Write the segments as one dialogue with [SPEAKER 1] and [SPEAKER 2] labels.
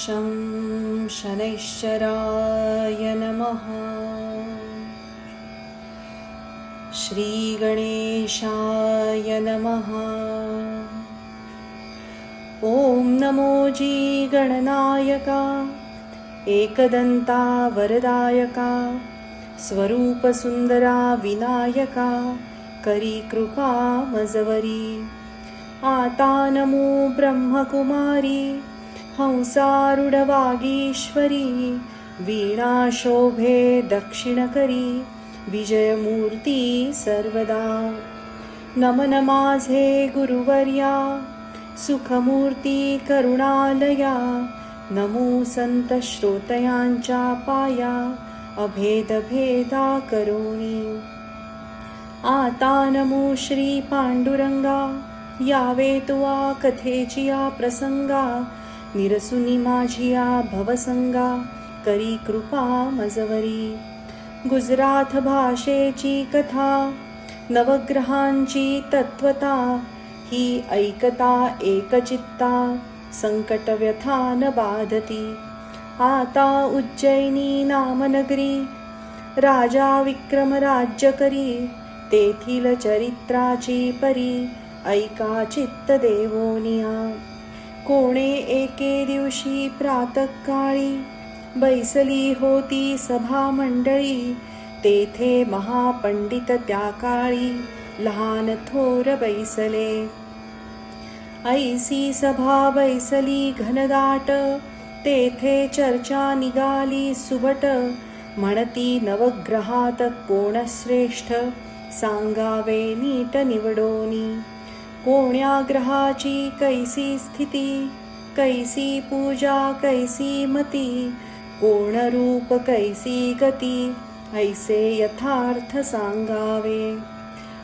[SPEAKER 1] शं शनैश्चराय नमः। श्रीगणेशाय नमः। ॐ नमो जी गणनायका, एकदन्ता वरदायका, स्वरूपसुन्दरा विनायका, करी कृपा मजवरी। आता नमो ब्रह्मकुमारी, हंसारूढवागीश्वरी, वीणाशोभे दक्षिणकरी, विजयमूर्ती सर्वदा। नमन माझे गुरुवर्या, सुखमूर्ती करुणालया, नमो संत श्रोतयांच्या पाया, अभेदभेदा करुणी। आता नमो श्री पांडुरंगा, यावे तुवा कथेचिया प्रसंगा, निरसुनी माझिया भवसंगा, करी कृपा मजवरी। गुजरात भाषेची कथा, नवग्रहांची तत्वता, ही ऐकता एकचित्ता, संकट व्यथा न बाधती। आता उज्जैनी नामनगरी, राजा विक्रम राज्य करी, तेथील चरित्राची परी, ऐका चित्त देवोनिया। कोणे एके दिवशी प्रातःकाळी, बैसली होती सभा मंडळी, तेथे महापंडित त्या काळी, लहान थोर बैसले। ऐसी सभा बैसली घनदाट, तेथे चर्चा निघाली सुबट, म्हणती नवग्रहात कोण श्रेष्ठ, सांगावे नीट निवडोनी। कोण्या ग्रहाची कैसी स्थिती, कैसी पूजा कैसी मती, कोण रूप कैसी गती, ऐसे यथार्थ सांगावे।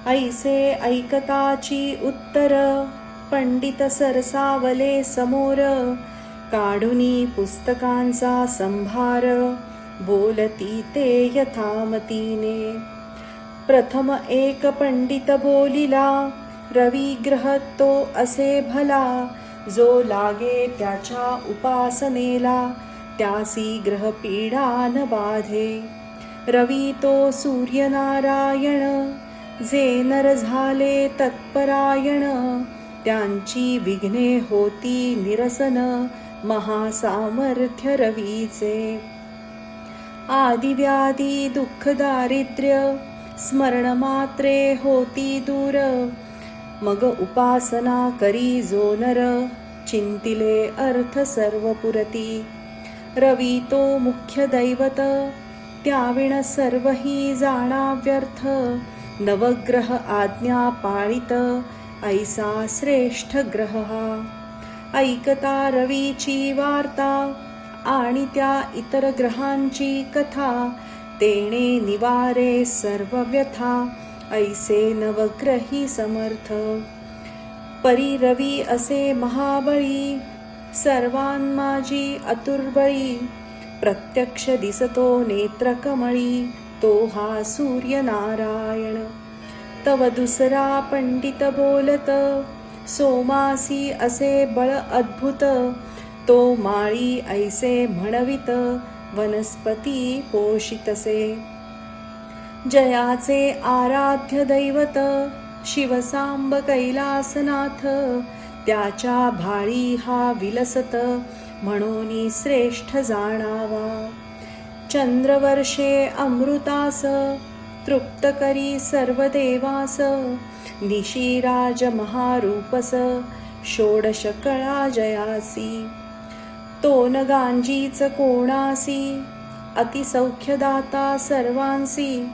[SPEAKER 1] ऐसे ऐकताची उत्तर, पंडित सरसावले समोर, काढुनी पुस्तकांचा संभार, बोलती ते यथामतीने। प्रथम एक पंडित बोलिला, रवी ग्रह तो असे भला, जो लागे त्याच्या उपासनेला, त्यासी ग्रह पीडा न बाधे। रवी तो सूर्यनारायण, जे नर झाले तत्परायण, त्यांची विघ्ने होती निरसन, महासामर्थ्य रवीचे। आदिव्याधी दुःख दारिद्र्य, स्मरण मात्रे होती दूर, मग उपासना करी जो नर, चिंतिले अर्थ सर्व पुरती। रवी तो मुख्य दैवत, त्याविण सर्वही जाणा व्यर्थ, नवग्रह आज्ञा पाळित, ऐसा श्रेष्ठ ग्रह हा। ऐकता रवीची वार्ता, आणि त्या इतर ग्रहांची कथा, तेणे निवारे सर्व व्यथा, ऐसे नवग्रही समर्थ। परी रवी असे महाबळी, सर्वांमाजी अतुर्बळी, प्रत्यक्ष दिसतो नेत्रकमळी, तो हा सूर्यनारायण। तव दुसरा पंडित बोलत, सोमासी असे बळ अद्भुत, तो माळी ऐसे म्हणवित, वनस्पती पोषितसे। जयाचे आराध्य दैवत, शिवसांब कैलासनाथ, त्याच्या भाळी हा विलसत, म्हणूनी श्रेष्ठ जाणावा। चंद्रवर्षे अमृतास, तृप्त करी सर्व देवास, निशिराज महारूपस, षोडश कळा जयासी। तोन गांजीच कोणासी, अतिसौख्यदाता सर्वांसी,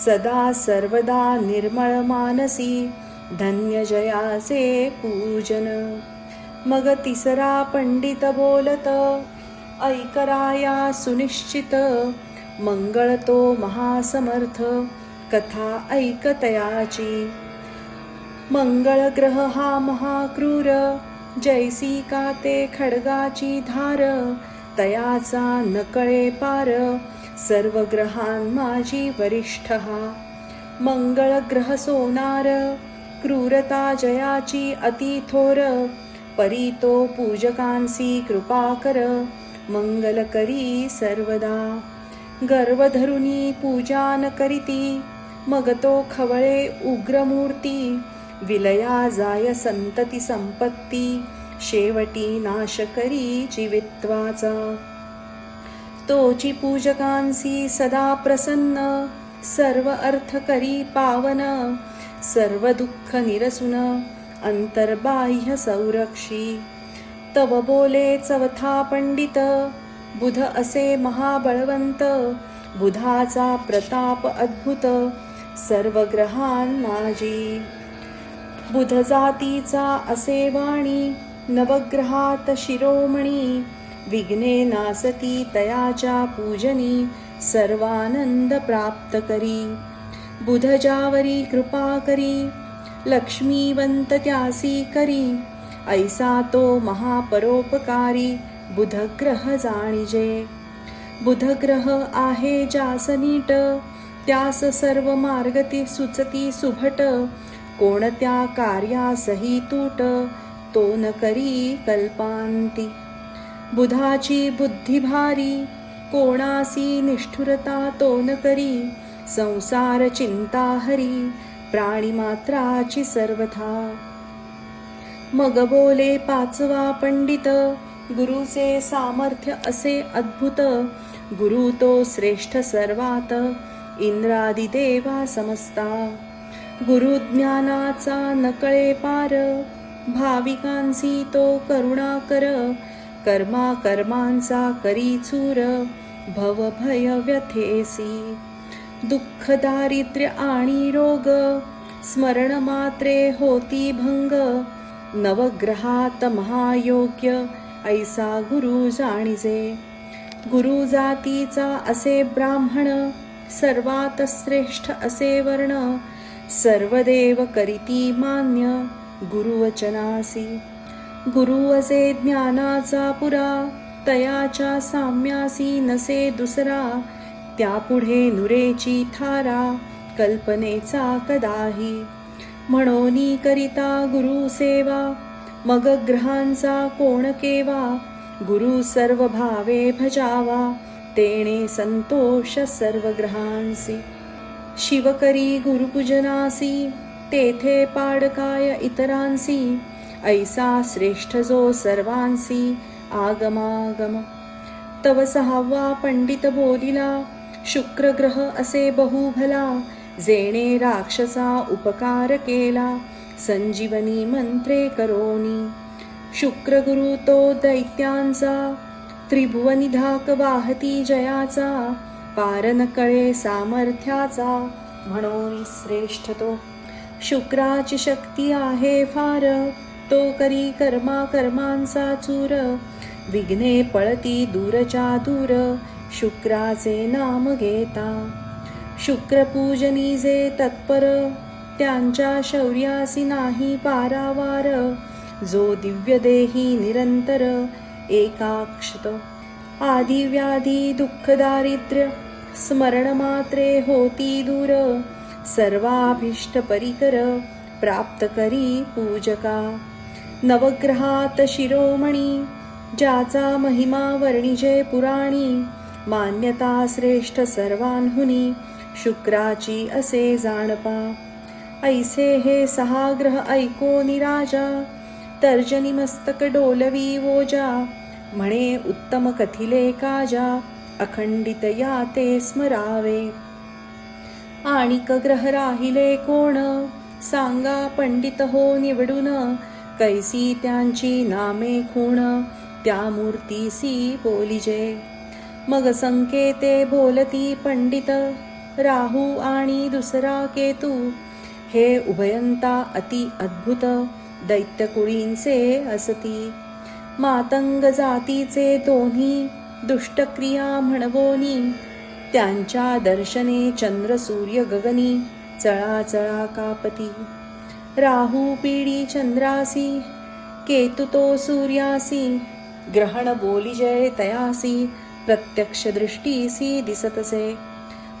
[SPEAKER 1] सदा सर्वदा निर्मळ मानसी, धन्य जयाचे पूजन। मग तिसरा पंडित बोलत, ऐकराया सुनिश्चित, मंगळ तो महासमर्थ, कथा ऐकतयाची। मंगळ ग्रह हा महाक्रूर, जैसी का ते खड्गाची धार, तयाचा नकळे पार, सर्व ग्रहां माझी वरिष्ठ हा। मंगळ ग्रह सोनार, क्रूरता जयाची अति थोर, परी तो पूजकांसी कृपा कर, मंगल करी सर्वदा. गर्व धरुनी पूजा न करीती, मग तो खवळे उग्रमूर्ती. विलया जाय संतती संपत्ती, शेवटी नाश करी जीवित्वाचा. तोची पूजकांसी सदा प्रसन्न, सर्व अर्थ करी पावन. सर्व दुःख निरसून, अंतर्बाह्य संरक्षी. तव बोले चवथा पंडित, बुध असे महाबळवंत. बुधाचा प्रताप अद्भुत, सर्व ग्रहांनाजी. बुध जातीचा असे वाणी, नवग्रहात शिरोमणी. विघ्ने नासती तयाच्या पूजनी, सर्वानंद प्राप्त करी. बुध ज्यावरी कृपा करी, लक्ष्मीवंत त्यासी करी. ऐसा तो महापरोपकारी, बुध ग्रह जाणिजे. बुध ग्रह आहे ज्यास नीट, त्यास सर्व मार्गती सुचती सुभट. कोणत्या कार्यासही तूट, तो न करी कल्पांती. बुधाची बुद्धी भारी, कोणासी निष्ठुरता तो न करी. संसार चिंता हरी, प्राणी मात्राची सर्वथा. मग बोले पाचवा पंडित, गुरुचे सामर्थ्य असे अद्भुत. गुरु तो श्रेष्ठ सर्वात, इंद्रादी देवा समजता. गुरु ज्ञानाचा नकळे पार, भाविकांसी तो करुणाकर. कर्मा कर्मांचा करी चूर, भव भय व्यथेसी. दुःख दारिद्र्य आणि रोग, स्मरण मात्रे होती भंग. नवग्रहात महायोग्य, ऐसा गुरु जाणिजे. गुरु जातीचा असे ब्राह्मण, सर्वात श्रेष्ठ असे वर्ण. सर्वदेव करीती मान्य, गुरुवचनासी. गुरु असे ज्ञानाचा पुरा, तयाच्या साम्यासी नसे दुसरा. त्यापुढे नुरेची थारा, कल्पनेचा कदाही. म्हणोनी करिता गुरु सेवा, मग ग्रहांचा कोण केवा. गुरु सर्व भावे भजावा, तेणे संतोष सर्व ग्रहांसी. शिव करी गुरुपूजनासी, तेथे पाडकाय इतरांसी. ऐसा श्रेष्ठ जो सर्वांसी, आगमागम. तव सहावा पंडित बोलिला, शुक्र ग्रह असे बहुभला. जेणे राक्षसा उपकार केला, संजीवनी मंत्रे करोनी. शुक्र गुरु तो दैत्यांचा, त्रिभुवनी धाक वाहती जयाचा. पारन कळे सामर्थ्याचा, म्हणून श्रेष्ठ तो. शुक्राची शक्ती आहे फार, तो करी कर्मा कर्मांचा चूर. विघ्ने पळती दूरच्या दूर, शुक्राचे नाम घेता. शुक्र पूजनी जे तत्पर, त्यांच्या शौर्यासी नाही पारावार. जो दिव्य देही निरंतर, एकाक्षत. आधी व्याधी दुःख दारिद्र्य, स्मरण मात्रे होती दूर. सर्वाभीष्ट परिकर, प्राप्त करी पूजका. नवग्रहात शिरोमणी, ज्याचा महिमा वर्णिजे पुराणी. मान्यता श्रेष्ठ सर्वांहुनी, शुक्राची असे जाणपा. ऐसे हे सहा ग्रह ऐकोनी राजा, तर्जनी मस्तक डोलवी वोजा. म्हणे उत्तम कथिले काजा, अखंडित या ते स्मरावे. आणिक ग्रह राहिले कोण, सांगा पंडित हो निवडून. कैसी त्यांची नामे खूण, त्या मूर्तीसी बोलिजे. मग संकेते बोलती पंडित, राहू आणि दुसरा केतू. हे उभयंता अति अद्भुत, दैत्यकुळींचे असती. मातंग जातीचे दोन्ही, दुष्टक्रिया म्हणवोनी. त्यांच्या दर्शने चंद्र सूर्य गगनी, चळाचळा कापती. राहू पीडी चंद्रासी, केतु तो सूर्यासी. ग्रहण बोलिजय तयासी, प्रत्यक्ष दृष्टीसी दिसतसे.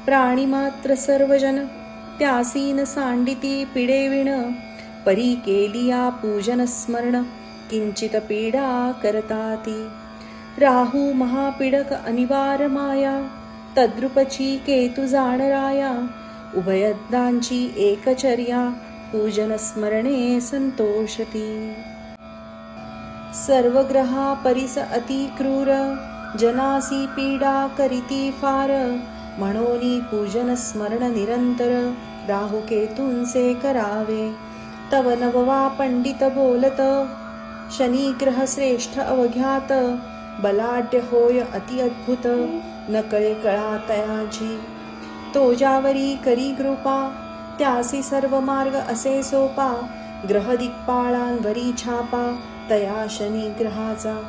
[SPEAKER 1] प्राणी मात्र सर्वजन, त्यासीन सांडिती पिडेविण. परी केलिया पूजन स्मरण, किंचित पीडा करताती. राहू महापीडक अनिवार्य माया, तद्रुपची केतु जाणराया. उभयदांची एकचर्या, पूजन स्मरणे संतोषती. सर्व ग्रहा परिस अति क्रूर, जनासी पीडा करीती फार. म्हणोनी पूजन स्मरण निरंतर, राहू केतूंचे करावे. तव नववा पंडित बोलत, शनी ग्रह श्रेष्ठ अवघ्यात. बलाढ्य होय अति अद्भुत, न कळे कळा तयाची. तो ज्यावरी करी कृपा, त्यासी सर्व मार्ग असे सोपा. ग्रह दिक्पाळांवरी छापा, तया शनी ग्रहाचा.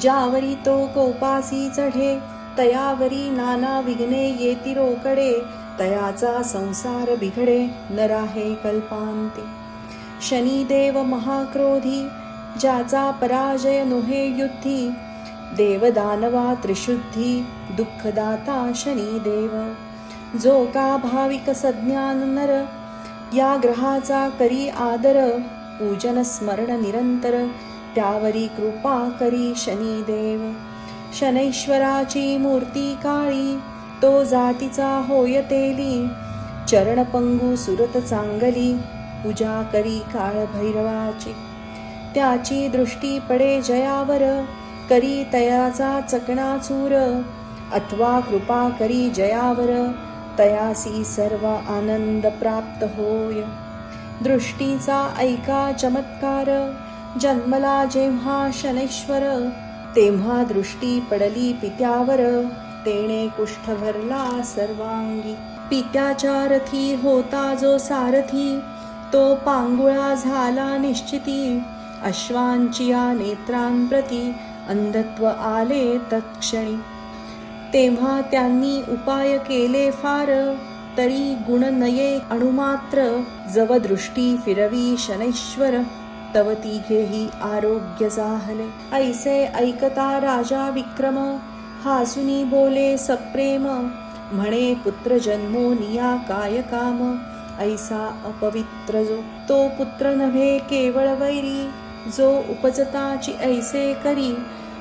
[SPEAKER 1] ज्यावरी तो कोपासी चढे, तयावरी नाना विघ्ने येती रोकडे. तयाचा संसार बिघडे, न राहे कल्पांती. शनिदेव महाक्रोधी, ज्याचा पराजय नोहे युद्धी. देवदानवा त्रिशुद्धी, दुःखदाता शनिदेव. जो का भाविक सज्ञान नर, या ग्रहाचा करी आदर. पूजन स्मरण निरंतर, त्यावरी कृपा करी शनिदेव. शनैश्वराची मूर्ती काळी, तो जातीचा होय तेली. चरणपंगू सुरत चांगली, पूजा करी काळ भैरवाची. त्याची दृष्टी पडे जयावर, करी तयाचा चकणाचूर. अथवा कृपा करी जयावर, तयासी सर्व आनंद प्राप्त होय. दृष्टीचा ऐका चमत्कार, जन्मला जेव्हा शनैश्वर. तेव्हा दृष्टी पडली पित्यावर, तेणे कुष्ठ भरला सर्वांगी. पित्याच्या रथी होता जो सारथी, तो पांगुळा झाला निश्चिती. अश्वांचिया नेत्रांप्रती, अंधत्व आले तत्क्षणी. तेव्हा त्यांनी उपाय केले फार, तरी गुण नये अणुमात्र. जव दृष्टी फिरवी शनैश्वर, तव तिघेही आरोग्य जाहले. ऐसे ऐकता राजा विक्रम, हासुनी बोले सप्रेम. म्हणे पुत्र जन्मो निया काय काम, ऐसा अपवित्र जो. तो पुत्र नव्हे केवळ वैरी, जो उपजताची ऐसे करी.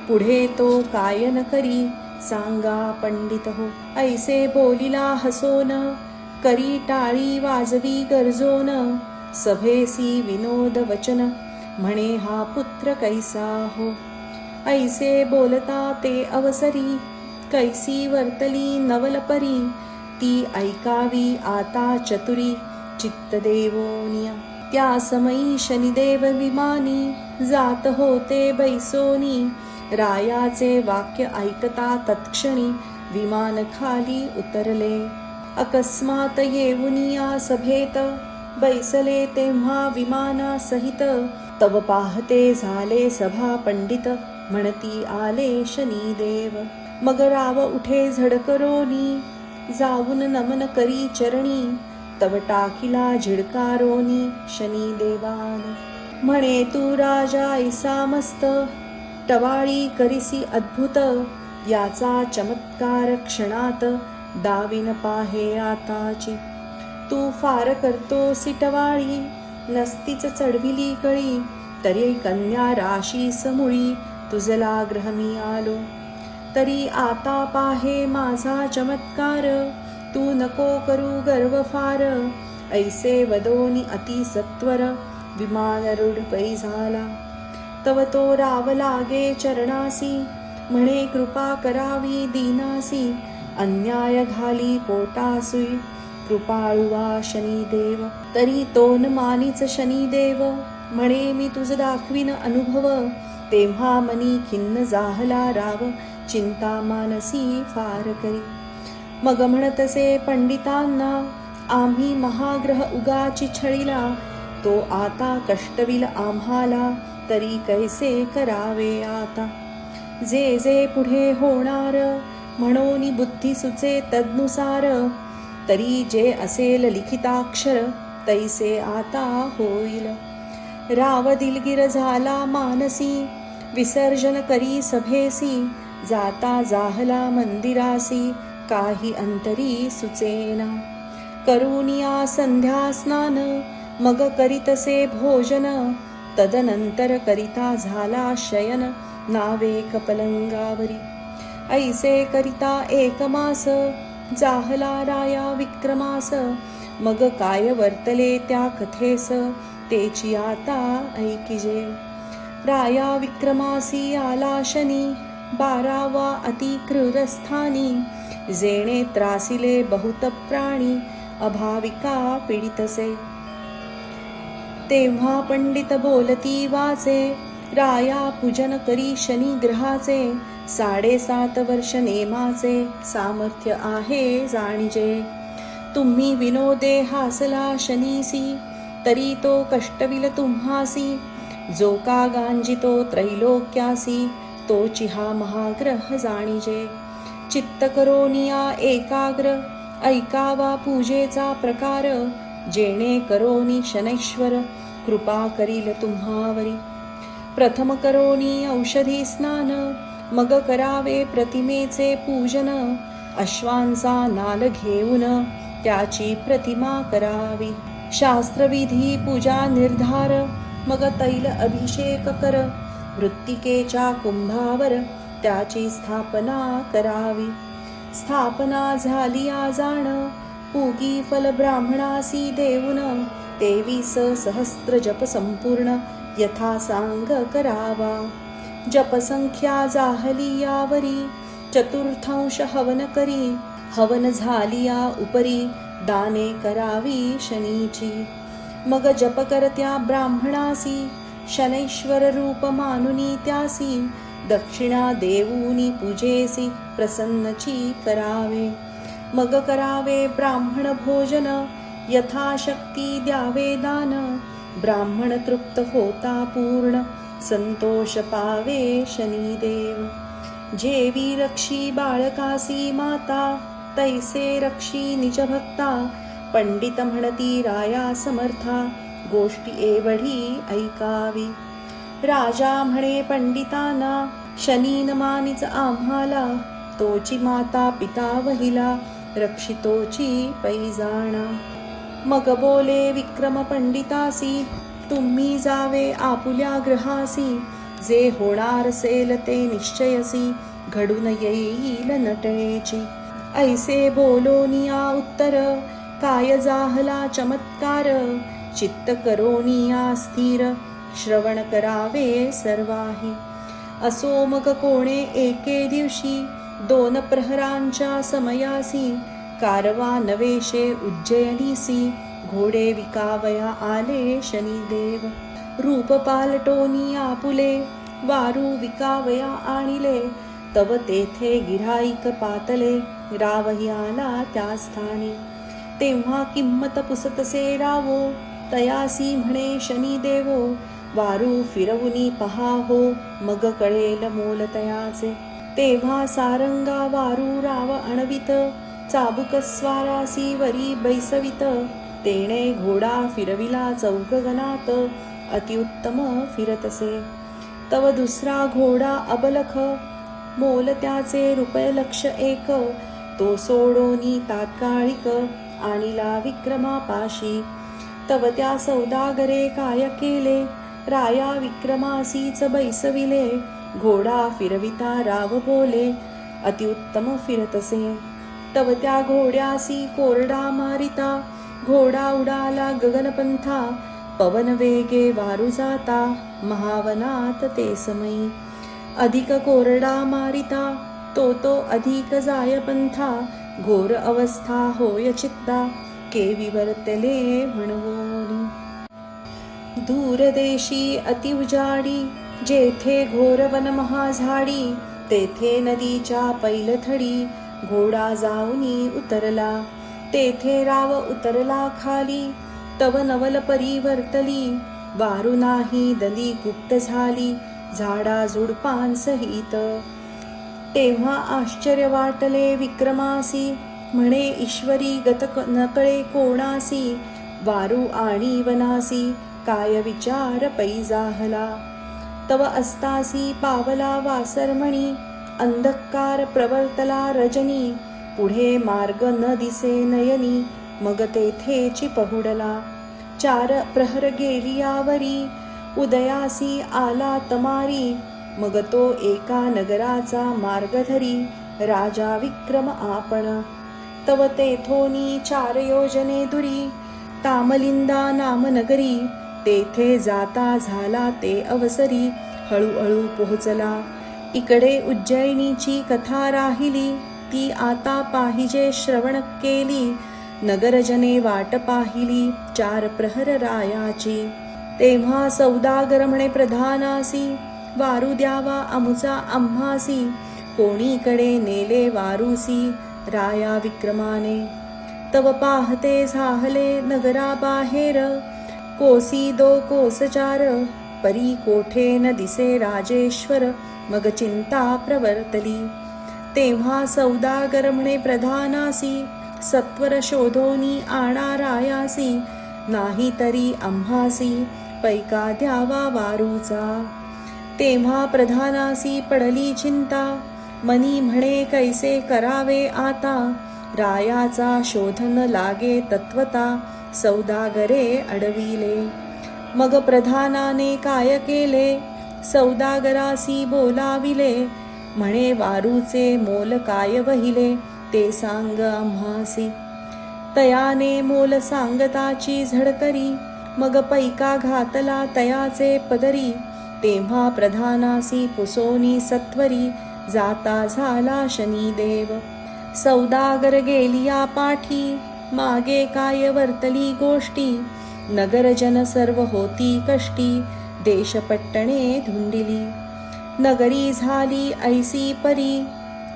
[SPEAKER 1] पुढे तो काय न करी, सांगा पंडित हो. ऐसे बोलिला हसोन, करी टाळी वाजवी गरजोन. सभेसी विनोद वचन, म्हणे हा पुत्र कैसा हो. ऐसे बोलता ते अवसरी, कैसी वर्तली नवलपरी. ती ऐकावी आता चतुरी, चित्तदेवोनिया. त्या समयी शनिदेव विमानी, जात होते बैसोनी. रायाचे वाक्य ऐकता तत्क्षणी, विमान खाली उतरले. अकस्मात येऊनिया सभेत, बैसले तेव्हा विमाना सहित. तव पाहते झाले सभा पंडित, म्हणती आले शनिदेव. मग राव उठे झडकरोनी, जाऊन नमन करी चरणी. तव टाकिला झिडकारोनी शनिदेवान. म्हणे तू राजा ऐसा मस्त, टवाळी करिसी अद्भुत. याचा चमत्कार क्षणात, दाविन पाहे आताची. तू फार करतोसी टवाळी, नसतीच चढविली कळी. तरी कन्या राशी समुळी, तुझला ग्रह मी आलो. तरी आता पाहे माझा चमत्कार, तू नको करू गर्व फार. ऐसे वदोनी अति सत्वर, विमान रूढ पै झाला. तव तो राव लागे चरणासी, म्हणे कृपा करावी दीनासी. अन्याय घाली पोटासुई, कृपाळुवा शनिदेव. तरी तो न मानीच शनिदेव, म्हणे मी तुझ दाखवीन अनुभव. तेव्हा मनी खिन्न जाहला राव, चिंता मानसी फार करी. मग म्हणतसे पंडितांना, आम्ही महाग्रह उगाची छळीला. तो आता कष्टविल आम्हाला, तरी कैसे करावे आता. जे जे पुढे होणार, म्हणोनी बुद्धी सुचे तदनुसार. तरी जे असेल लिखिताक्षर, तैसे आता होईल. राव दिलगीर झाला मानसी, विसर्जन करी सभेसी. जाता जाहला मंदिरासी, काही अंतरी सुचेना. करुनिया संध्या स्नान, मग करीतसे भोजन. तदनंतर करिता झाला शयन, नावे कपलंगावरी. ऐसे करिता एक मास जाहला राया विक्रमास. मग काय वर्तले त्या कथेस तेची आता ऐकिजे. राया विक्रमासी आला शनी 12वा अति क्रूरस्थानी. जेणे त्रासिले बहुत प्राणी अभाविका पीडितसे. तेव्हा पंडित बोलती वाचे राया पूजन करी शनी ग्रहाचे. 7.5 वर्ष नेमाचे सामर्थ्य आहे जाणीजे. तुम्ही विनोदे हासला शनीसी तरी तो कष्टविल तुम्हासी. जो का गांजितो त्रैलोक्यासी तोची हा महाग्रह जाणीजे. चित्त करोनिया एकाग्र ऐकावा पूजेचा प्रकार. जेणे करोनी शनैश्वर कृपा करील तुम्हावरी. प्रथम करोनी औषधी स्नान मग करावे प्रतिमेचे पूजन. अश्वांचा नाल घेऊन त्याची प्रतिमा करावी. शास्त्रविधी पूजा निर्धार मग तैल अभिषेक कर. मृत्तिकेच्या कुंभावर त्याची स्थापना करावी. स्थापना झाली जाण पूगी फल ब्राह्मणासी देऊन. 23 सहस्त्र जप संपूर्ण यथा सांग करावा. जपसंख्या जाहली यावरी 1/4 हवन करी. हवन झालिया उपरी दाने करावी शनीची. मग जप करत्या ब्राह्मणासी शनैश्वर रूप मानुनी त्यासी. दक्षिणा देऊनी पूजेसी प्रसन्नची करावे. मग करावे ब्राह्मण भोजन यथाशक्ती द्यावे दान. ब्राह्मण तृप्त होता पूर्ण संतोष पावे शनिदेव. जेवी रक्षी बाळकासी माता तैसे रक्षी निज भक्ता. पंडित म्हणती राया समर्था गोष्टी एवढी ऐकावी. राजा म्हणे पंडितांना शनीन मानिच आम्हाला. तोची माता पिता वहिला रक्षितोची पैजाणा. मग बोले विक्रम पंडितासी तुम्ही जावे आपुल्या ग्रहासी. जे होणार असेल ते निश्चयसी घडून येईल नटळेची. ऐसे बोलोनिया उत्तर काय जाहला चमत्कार. चित्त करोनिया स्थिर श्रवण करावे सर्वाही. असो मग कोणे एके दिवशी 2 प्रहरांच्या समयासी. कारवा नवेशे उज्जयनीसी घोडे विकावया आले शनिदेव. रूप पालटोनी आपुले वारू विकावया आणिले. तव तेथे गिऱ्हाईक पातले रावही आला त्या स्थानी. तेव्हा किंमत पुसतसे रावो तयासी म्हणे शनिदेवो. वारू फिरवुनी पहा हो मग कळेल मोल तयाचे. तेव्हा सारंगा वारू राव अणवित चाबुक स्वारासी वरी बैसवित. तेणे घोडा फिरविला चौकगणात अतिउत्तम फिरतसे. तव दुसरा घोडा अबलख मोल त्याचे ₹1,00,000 तो सोडोनी तात्काळिक आणिला विक्रमापाशी. तव त्या सौदागरे काय केले राया विक्रमासीच बैसविले. घोडा फिरविता राव बोले अतिउत्तम फिरतसे. तव त्या घोड्यासी कोरडा मारिता घोडा उडाला गगनपंथा. पवन वेगे वारू जाता महावनात ते समयी. अधिक कोरडा मारिता तो अधिक जाय पंथा. घोर अवस्था होय चित्ता केवी वर्तले म्हणवोनी. दूरदेशी अति उजाडी जेथे घोर वन महाझाडी. तेथे नदीच्या पैलथडी घोडा जाऊनी उतरला. तेथे राव उतरला खाली तव नवल परिवर्तली. वारू नाही दली गुप्त झाली झाडा झुडपांसहित. तेव्हा आश्चर्य वाटले विक्रमासी म्हणे ईश्वरी गत नकळे कोणासी. वारू आणि वनासी काय विचार पैजाहला. तव अस्तासी पावला वासरमणी अंधकार प्रवर्तला रजनी. पुढे मार्ग न दिसे नयनी मग तेथेची पहुडला. 4 प्रहर गेली यावरी उदयासी आला तमारी. मग तो एका नगराचा मार्ग धरी राजा विक्रम आपण. तव तेथोनी 4 योजने दुरी तामलिंदा नाम नगरी. तेथे जाता झाला ते अवसरी हळूहळू पोहोचला. इकडे उज्जैनीची कथा राहिली ती आता पाहिजे श्रवण केली. नगरजने वाट पाहिली 4 प्रहर रायाची. तेव्हा सौदागर म्हणे प्रधानासी वारू द्यावा आमुचा आम्हासी. कोणीकडे नेले वारूसी राया विक्रमाने. तव पाहते झाहले नगरा बाहेर कोसी 2 कोस 4 परी कोठे न दिसे राजेश्वर. मग चिंता प्रवर्तली. तेव्हा सौदागर म्हणे प्रधानासी सत्वर शोधोनी आणा रायासी. नाही तरी आम्हासी पैका द्यावा वारूचा. तेव्हा प्रधानासी पडली चिंता मनी म्हणे कैसे करावे आता. रायाचा शोधन लागे तत्वता सौदागरे अडविले. मग प्रधानाने काय केले सौदागरासी बोलाविले. म्हणे वारूचे मोल काय वहिले ते सांग आम्हासी. तयाने मोल सांगताची झडकरी मग पैका घातला तयाचे पदरी. तेव्हा प्रधानासी पुसोनी सत्वरी जाता झाला शनिदेव. सौदागर गेलिया पाठी मागे काय वर्तली गोष्टी. नगरजन सर्व होती कष्टी देशपट्टणे धुंडिली. नगरी झाली ऐसी परी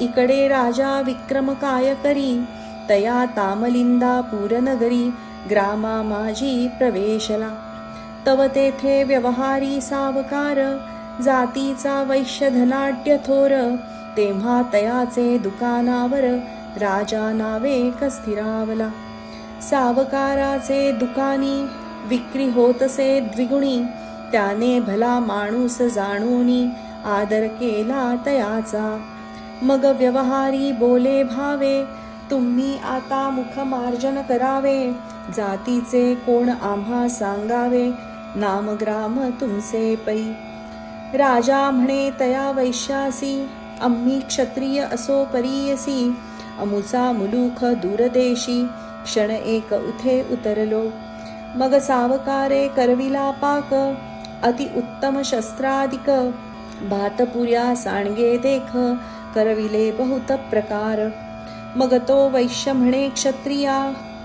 [SPEAKER 1] इकडे राजा विक्रम काय करी. तया तामलिंदा पूरनगरी ग्रामा माझी प्रवेशला. तव तेथे व्यवहारी सावकार जातीचा वैश्य धनाढ्य थोर. तेव्हा तयाचे दुकानावर राजा नावे कस्थिरावला. सावकाराचे दुकानी विक्री होतसे द्विगुणी. त्याने भला माणूस जाणूनी आदर केला तयाचा. मग व्यवहारी बोले भावे तुम्ही आता मुखमार्जन करावे. जातीचे कोण आम्हा सांगावे नामग्राम तुमचे पै. राजा म्हणे तया वैश्यासी आम्ही क्षत्रिय असो परीयसी. अमुचा मुलूख दूरदेशी क्षण एक उथे उतरलो. मग सावकारे करविला पाक अति उत्तम शस्त्राधिक. भातपुऱ्या सांडगे देख करविले बहुत प्रकार. मग तो वैश्य म्हणे क्षत्रिया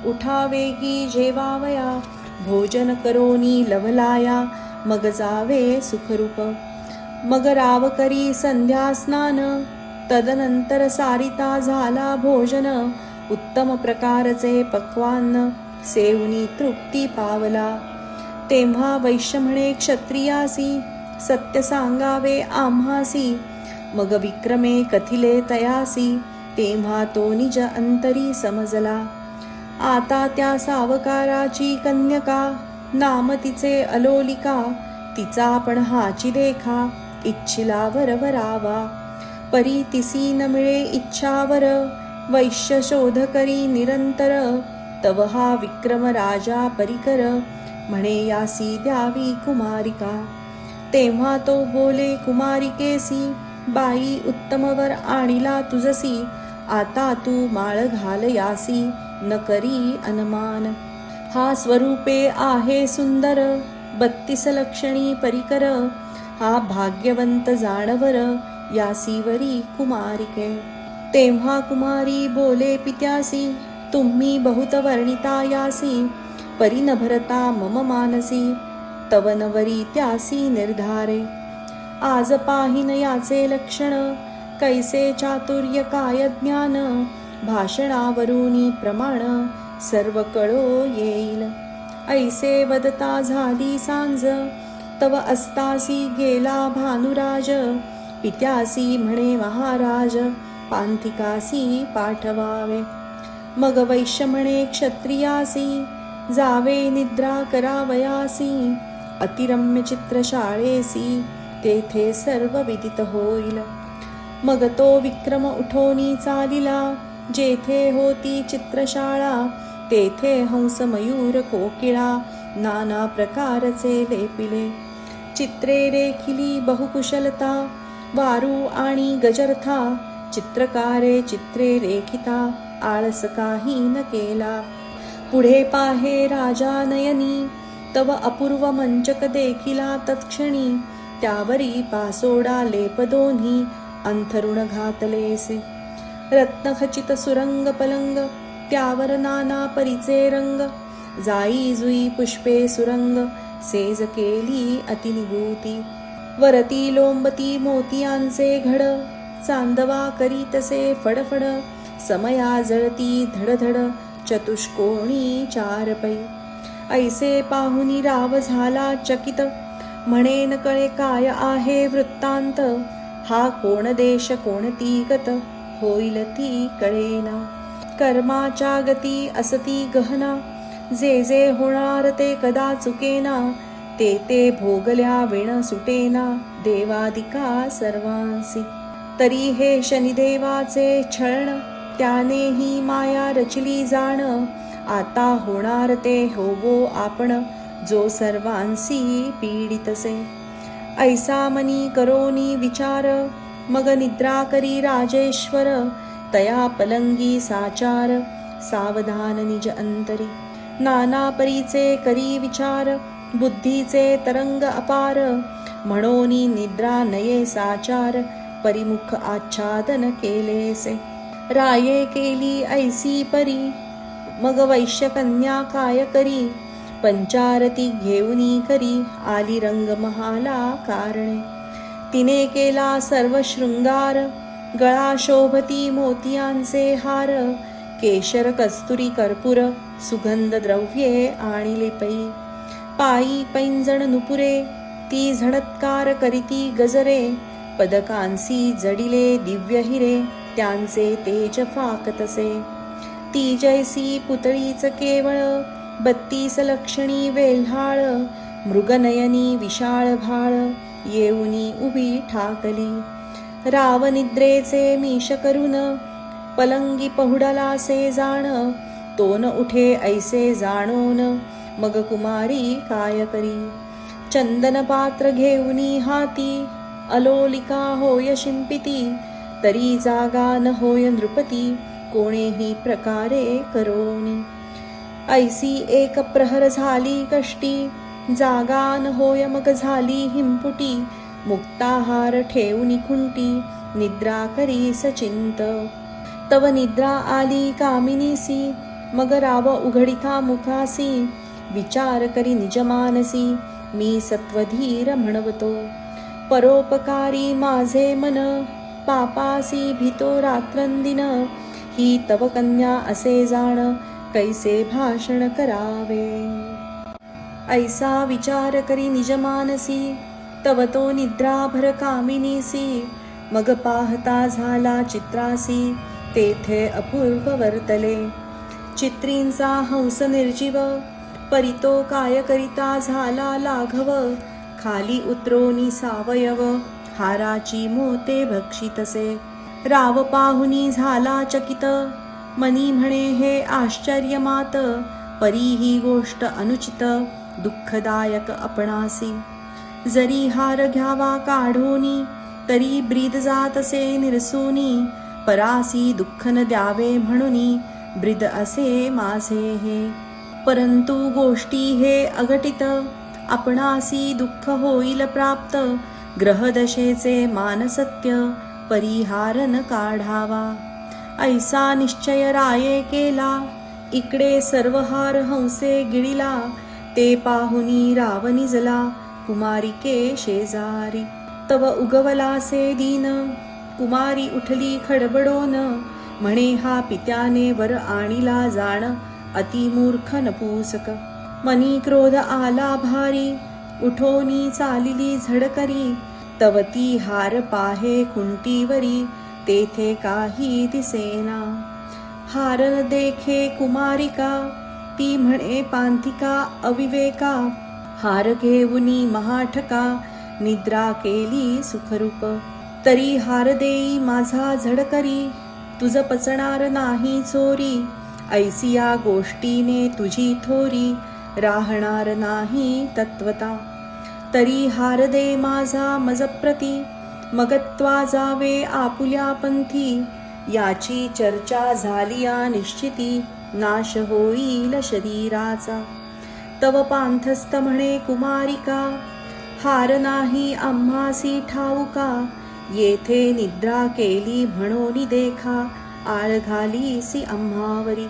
[SPEAKER 1] उठावेगी जेवावया. भोजन करोनी लवलाया मग जावे सुखरूप. मग राव करी संध्या स्नान तदनंतर सारिता झाला भोजन. उत्तम प्रकारचे पक्वान्न सेवनी तृप्ती पावला. तेव्हा वैश्य म्हणे क्षत्रियासी सत्य सांगावे आम्हासी. मग विक्रमे कथिले तयासी तेव्हा तो निज अंतरी समजला. आता त्या सावकाराची कन्यका नाम तिचे अलोलिका. तिचा पण हाची देखा इच्छिला वरवरावा. परी तिसी न मिळे इच्छावर वैश्य शोध करी निरंतर. तव हा विक्रम राजा परिकर म्हणे यासी द्यावी कुमारिका. तेव्हा तो बोले कुमारिकेसी बाई उत्तमवर आणिला तुझसी. आता तू माळ घाल यासी न करी अनुमान. हा स्वरूपे आहे सुंदर 32 लक्षणी परिकर. हा भाग्यवंत जानवर यासीवरी कुमारिके. तेव्हा कुमारी बोले पित्यासी तुम्ही बहुत वर्णिता यासी. परी न भरता मम मानसी तव नवरी त्यासी निर्धारे. आज पाहिन याचे लक्षण कैसे चातुर्य काय ज्ञान. भाषणावरूनी प्रमाण सर्व कळो येईल. ऐसे वदता झाली सांज तव अस्तासी गेला भानुराज. पित्यासी म्हणे महाराज पांथिकासी पाठवावे. मग वैश्य म्हणे क्षत्रियासी जावे निद्रा करावयासी. अतिरम्य चित्रशाळेसी तेथे सर्व विदित होईल. मग तो विक्रम उठोनी चालिला जेथे होती चित्रशाळा. तेथे हंस मयूर कोकिळा नाना प्रकारचे लेपिले. चित्रे रेखिली बहुकुशलता वारू आणि गजरथा चित्रकारे चित्रे रेखिता आळस काही न केला. पुढे पाहे राजा नयनी तव अपूर्व मंचक देखिला तत्क्षणी. त्यावरी पासोडा लेप दोन्ही अंथरुण घातलेसे. रत्नखचित सुरंग पलंग त्यावर नाना परीचे रंग. जाई जुई पुष्पे सुरंग सेज केली अतिनिगूती. वरती लोंबती मोतियांचे घड चांदवा करीतसे फडफड. समया जळती धडधड चतुष्कोणी चार पै. ऐसे पाहुनी राव झाला चकित म्हणे न कळे काय आहे वृत्तांत. हा कोण देश कोणती गत होईल ती कळेना. कर्माच्या गती असती गहना जे जे होणार ते कदा चुकेना. ते ते भोगल्या विण सुटेना देवादिका सर्वांसी. तरी हे शनिदेवाचे छळण त्यानेही माया रचली जाण. आता होणार ते होवो आपण जो सर्वांसी पीडितसे. ऐसा मनी करोनी विचार मग निद्रा करी राजेश्वर. तया पलंगी साचार सावधान निज अंतरी. नाना परीचे करी विचार बुद्धीचे तरंग अपार. म्हणोनी निद्रा नये साचार परिमुख आच्छादन केलेसे. राये केली ऐसी परी मग वैश्यकन्या काय करी. पंचारती घेऊनी करी आली रंग महाला कारणे. तिने केला सर्व शृंगार गळा शोभती मोतियांचे हार. केशर कस्तुरी कर्पूर सुगंध द्रव्ये आणिले पै. पायी पैंजण नुपुरे ती झणत्कार करीती गजरे. पदकांसी जडिले दिव्य हिरे त्यांचे तेज फाकतसे. ती जैसी पुतळीच केवळ 32 लक्षणी वेल्हाळ. मृगनयनी विशाळ भाळ येऊनी उभी ठाकली. राव निद्रेचे मीश करून पलंगी पहुडला से जाण. तोन उठे ऐसे जाणोन मग कुमारी काय करी. चंदन पात्र घेऊनी हाती अलोलिका होय शिंपिती. तरी जागा न होय नृपती कोणेही प्रकारे करोनी. ऐसी एक प्रहर झाली कष्टी जागा न होय मग झाली हिंपुटी. मुक्ताहार ठेवूनी खुंटी निद्रा करी सचिंत. तव निद्रा आली कामिनीसी मग राव उघडिता मुखासी. विचार करी निजमानसी मी सत्वधीर म्हणवतो. परोपकारी माझे मन पापासी भीतो रात्रंदिन. ही तव कन्या असे जाण कैसे भाषण करावे. ऐसा विचार करी निजमानसी तव तो निद्राभर कामिनीसी. मग पाहता झाला चित्रासी तेथे अपूर्व वर्तले. चित्रींचा हंस निर्जीव परितो काय करिता झाला लाघव. खाली उतरोनी सावयव हाराची मोते भक्षितसे. राव पाहुनी झाला चकित मनी म्हणे हे आश्चर्य मात. परी ही गोष्ट अनुचित दुःखदायक आपणासी. जरी हार घ्यावा काढोनी तरी ब्रीद जातसे निरसोनी. परासी दुःख न द्यावे म्हणूनी ब्रीद असे माझे हे. परंतु गोष्टी हे अघटित आपणासी दुःख होईल प्राप्त. ग्रहदशेचे मानसत्य परिहारन काढावा. ऐसा निश्चय राये केला इकडे सर्व हार हंसे गिळिला. ते पाहुनी राव निजला कुमारिके शेजारी. तव उगवलासे दीन कुमारी उठली खडबडोन. म्हणे हा पित्याने वर आणिला जाण अतिमूर्ख नपुसक. मनी क्रोध आला भारी उठोनी चालिली झडकरी. तव ती हार पाहे खुंटीवरी तेथे काही दिसेना. हार देखे कुमारिका ती म्हणे पांथिका अविवेका. हार घेऊनी महाठका निद्रा केली सुखरूप. तरी हार देई माझा झडकरी तुझ पचणार नाही चोरी. ऐसिया गोष्टीने तुझी थोरी राहणार नाही तत्वता. तरी हार दे माझा मजप्रती मगत्वा जावे आपुल्या पंथी, याची चर्चा झालिया निश्चिती, नाश होईल शरीराचा. तव पांथस्थ म्हणे कुमारिका, हार नाही आम्हासी ठाऊका, येथे निद्रा केली म्हणून देखा, आळ घालीसी आम्हावरी.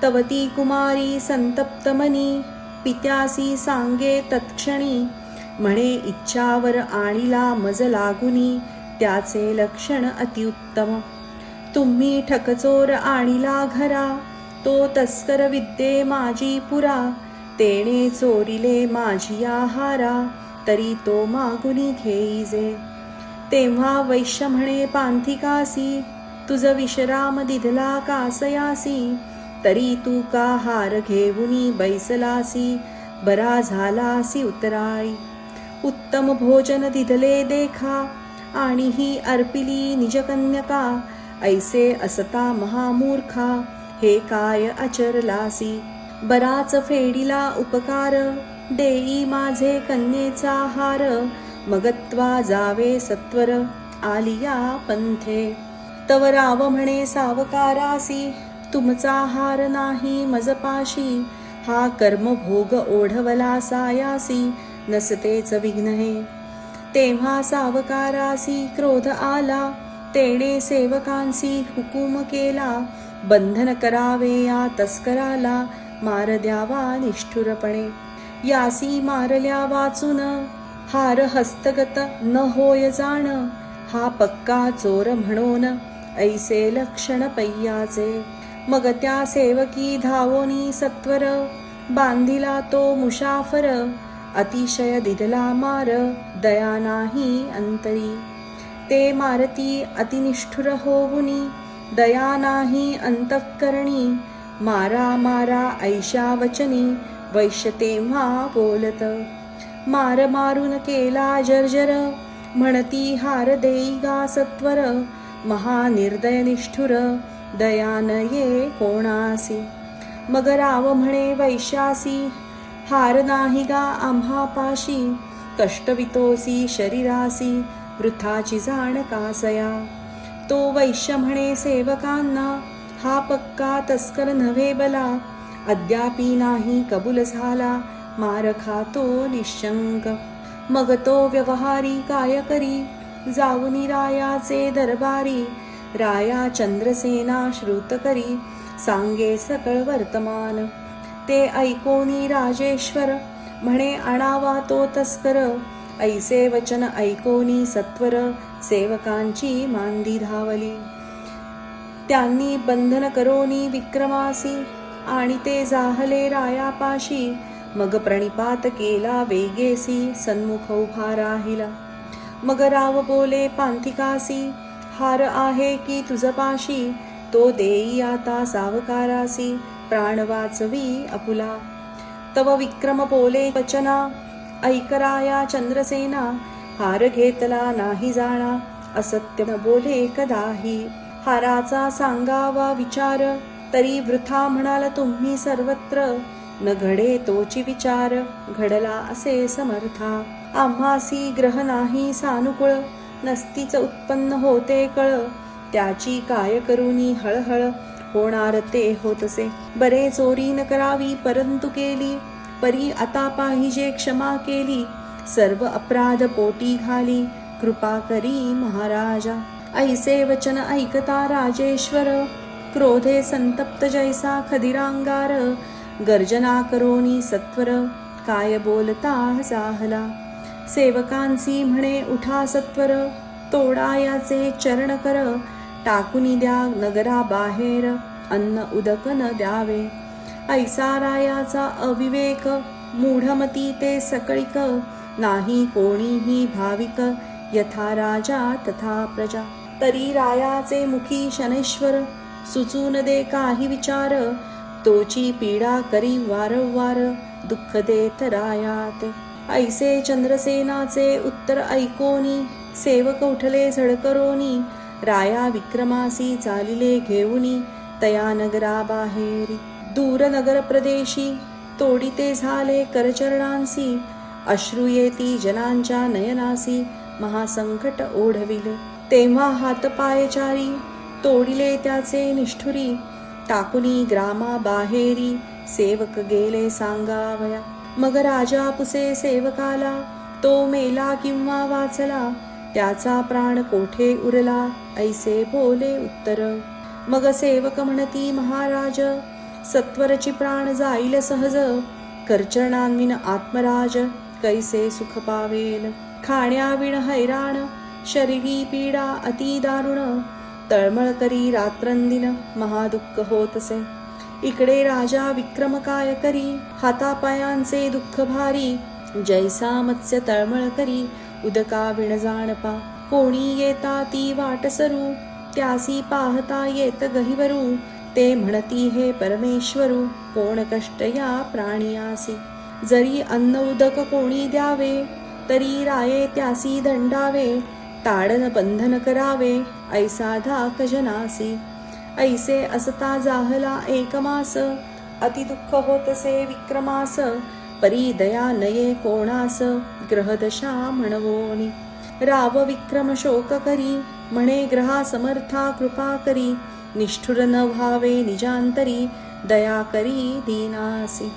[SPEAKER 1] तव ती कुमारी संतप्त मनी, पित्यासी सांगे तत्क्षणी, म्हणे इच्छावर आणिला मज लागुनी, त्याचे लक्षण अतिउत्तम. तुम्ही ठकचोर आणिला घरा, तो तस्कर विद्ये माझी पुरा, तेणे चोरिले माझिया हारा, तरी तो मागुनी घेईजे. तेव्हा वैश्य म्हणे पांथिकासी, तुझ विश्राम दिधला कासयासी, तरी तू का हार घेऊनी बैसलासी, बरा झालासी उतराई. उत्तम भोजन दिधले देखा, आणि ही अर्पिली निजकन्यका, ऐसे असता महामूर्खा, हे काय आचरलासी. बराच फेडिला उपकार, देई माझे कन्येचा हार, मगत्वा जावे सत्वर आलिया पंथे. तव राव म्हणे सावकारासी, तुमचा हार नाही मजपाशी, हा कर्मभोग ओढवला सायासी, नसतेच विघ्न हे. तेव्हा सावकारासी क्रोध आला, तेणे सेवकांसी हुकूम केला, बंधन करावे या तस्कराला, मार द्यावा निष्ठुरपणे. यासी मारल्या वाचून, हार हस्तगत न होय जाण, हा पक्का चोर म्हणून, ऐसे लक्षण पय्याचे. मग त्या सेवकी धावोनी सत्वर, बांधिला तो मुसाफर, अतिशय दिधला मार, दया नाही अंतरी. ते मारती अतिनिष्ठुर होऊनी, दया नाही अंतःकरणी, मारा मारा ऐशा वचनी, वैश्य तेव्हा बोलत. मार मारून केला जर्जर, म्हणती हार देई गा सत्वर, महानिर्दय निष्ठुर, दया न ये कोणासी. मग राव म्हणे वैश्यासी, हार नाही गा आम्हा पाशी, कष्टवितोसी शरीरासी, वृथाची जाण कासया. तो वैश्य म्हणे सेवकांना, हा पक्का तस्कर नव्हे बला, अद्यापि नाही कबूल झाला, मार खातो निशंक. मग तो व्यवहारी काय करी, जाऊनी रायाचे दरबारी, राया चंद्रसेना श्रुत करी, सांगे सकळ वर्तमान. ते ऐकोनी राजेश्वर, म्हणे आणावा तो तस्कर, ऐसे वचन ऐकोनी सत्वर, सेवकांची मांदी धावली. त्यांनी बंधन करोनी विक्रमासी, आणि ते जाहले रायापाशी, मग प्रणिपात केला वेगेसी, सन्मुख उभा राहिला. मग राव बोले पांथिकासी, हार आहे की तुझपाशी, तो देई आता सावकारासी, प्राण वाचवी आपुला. तव विक्रम बोले वचना, ऐकराया चंद्रसेना, हार घेतला नाही जाणा, असत्य न बोले कदाही. हाराचा सांगावा विचार, तरी वृथा म्हणाल तुम्ही सर्वत्र, न घडे तोची विचार, घडला असे समर्था. आम्हासी ग्रह नाही सानुकूळ, नसतीच उत्पन्न होते कळ, त्याची काय करूनी हळहळ, होणार ते होतसे. बरे चोरी न करावी परंतु केली, परी आता पाहिजे क्षमा केली, सर्व अपराध पोटी घाली, कृपा करी महाराजा. ऐसे वचन ऐकता राजेश्वर, क्रोधे संतप्त जैसा खदिरांगार, गर्जना करोनी सत्वर, काय बोलता जाहला. सेवकांसी म्हणे उठा सत्वर, तोडा याचे चरण कर, टाकुनी द्या नगरा बाहेर, अन्न उदक न द्यावे. ऐसा रायाचा अविवेक, मूढमती ते सकळिक, नाही कोणीही भाविक, यथा राजा तथा प्रजा. तरी रायाचे मुखी शनैश्वर, सुचून दे काही विचार, तोची पीडा करी वारंवार, दुःख देत रायाते. ऐसे चंद्रसेनाचे उत्तर ऐकोनी, सेवक उठले झळकरोनी, राया विक्रमासी चालिले घेऊनी, तया नगरा बाहेरी. दूर नगर प्रदेशी, तोडिते झाले करचरणांसी, अश्रू येती जनांच्या नयनासी, महासंकट ओढविले. तेव्हा हातपायचारी तोडिले त्याचे निष्ठुरी, टाकुनी ग्रामा बाहेरी सेवक गेले सांगावया. मग राजा पुसे सेवकाला, तो मेला किंवा वाचला, त्याचा प्राण कोठे उरला, ऐसे बोले उत्तर. मग सेवक म्हणती महाराज, सत्वरची प्राण जाईल सहज, करचरणांविन आत्मराज, कैसे सुख पावेल. खाण्याविण हैराण, शरीरी पीडा अति दारुण, तळमळ करी रात्रंदिन, महादुःख होतसे. इकडे राजा विक्रम काय करी, हातापायांचे दुःख भारी, जैसा मत्स्य तळमळ करी, उदका विण जाणपा. कोणी येता ती वाट सरू, त्यासी पाहता येत गहिवरू, ते म्हणती हे परमेश्वरू, कोण कष्ट या प्राणियासी. जरी अन्न उदक कोणी द्यावे, तरी राये त्यासी दंडावे, ताडन बंधन करावे, ऐसा धाक जनासी. ऐसे असता जाहला एक मास, अति दुःख होतसे विक्रमास, परी दया नये कोणास, ग्रहदशा म्हणवोनी. राव विक्रम शोक करी, म्हणे ग्रहा समर्था कृपा करी, निष्ठुर न व्हावे निजांतरी, दया करी दीनासी.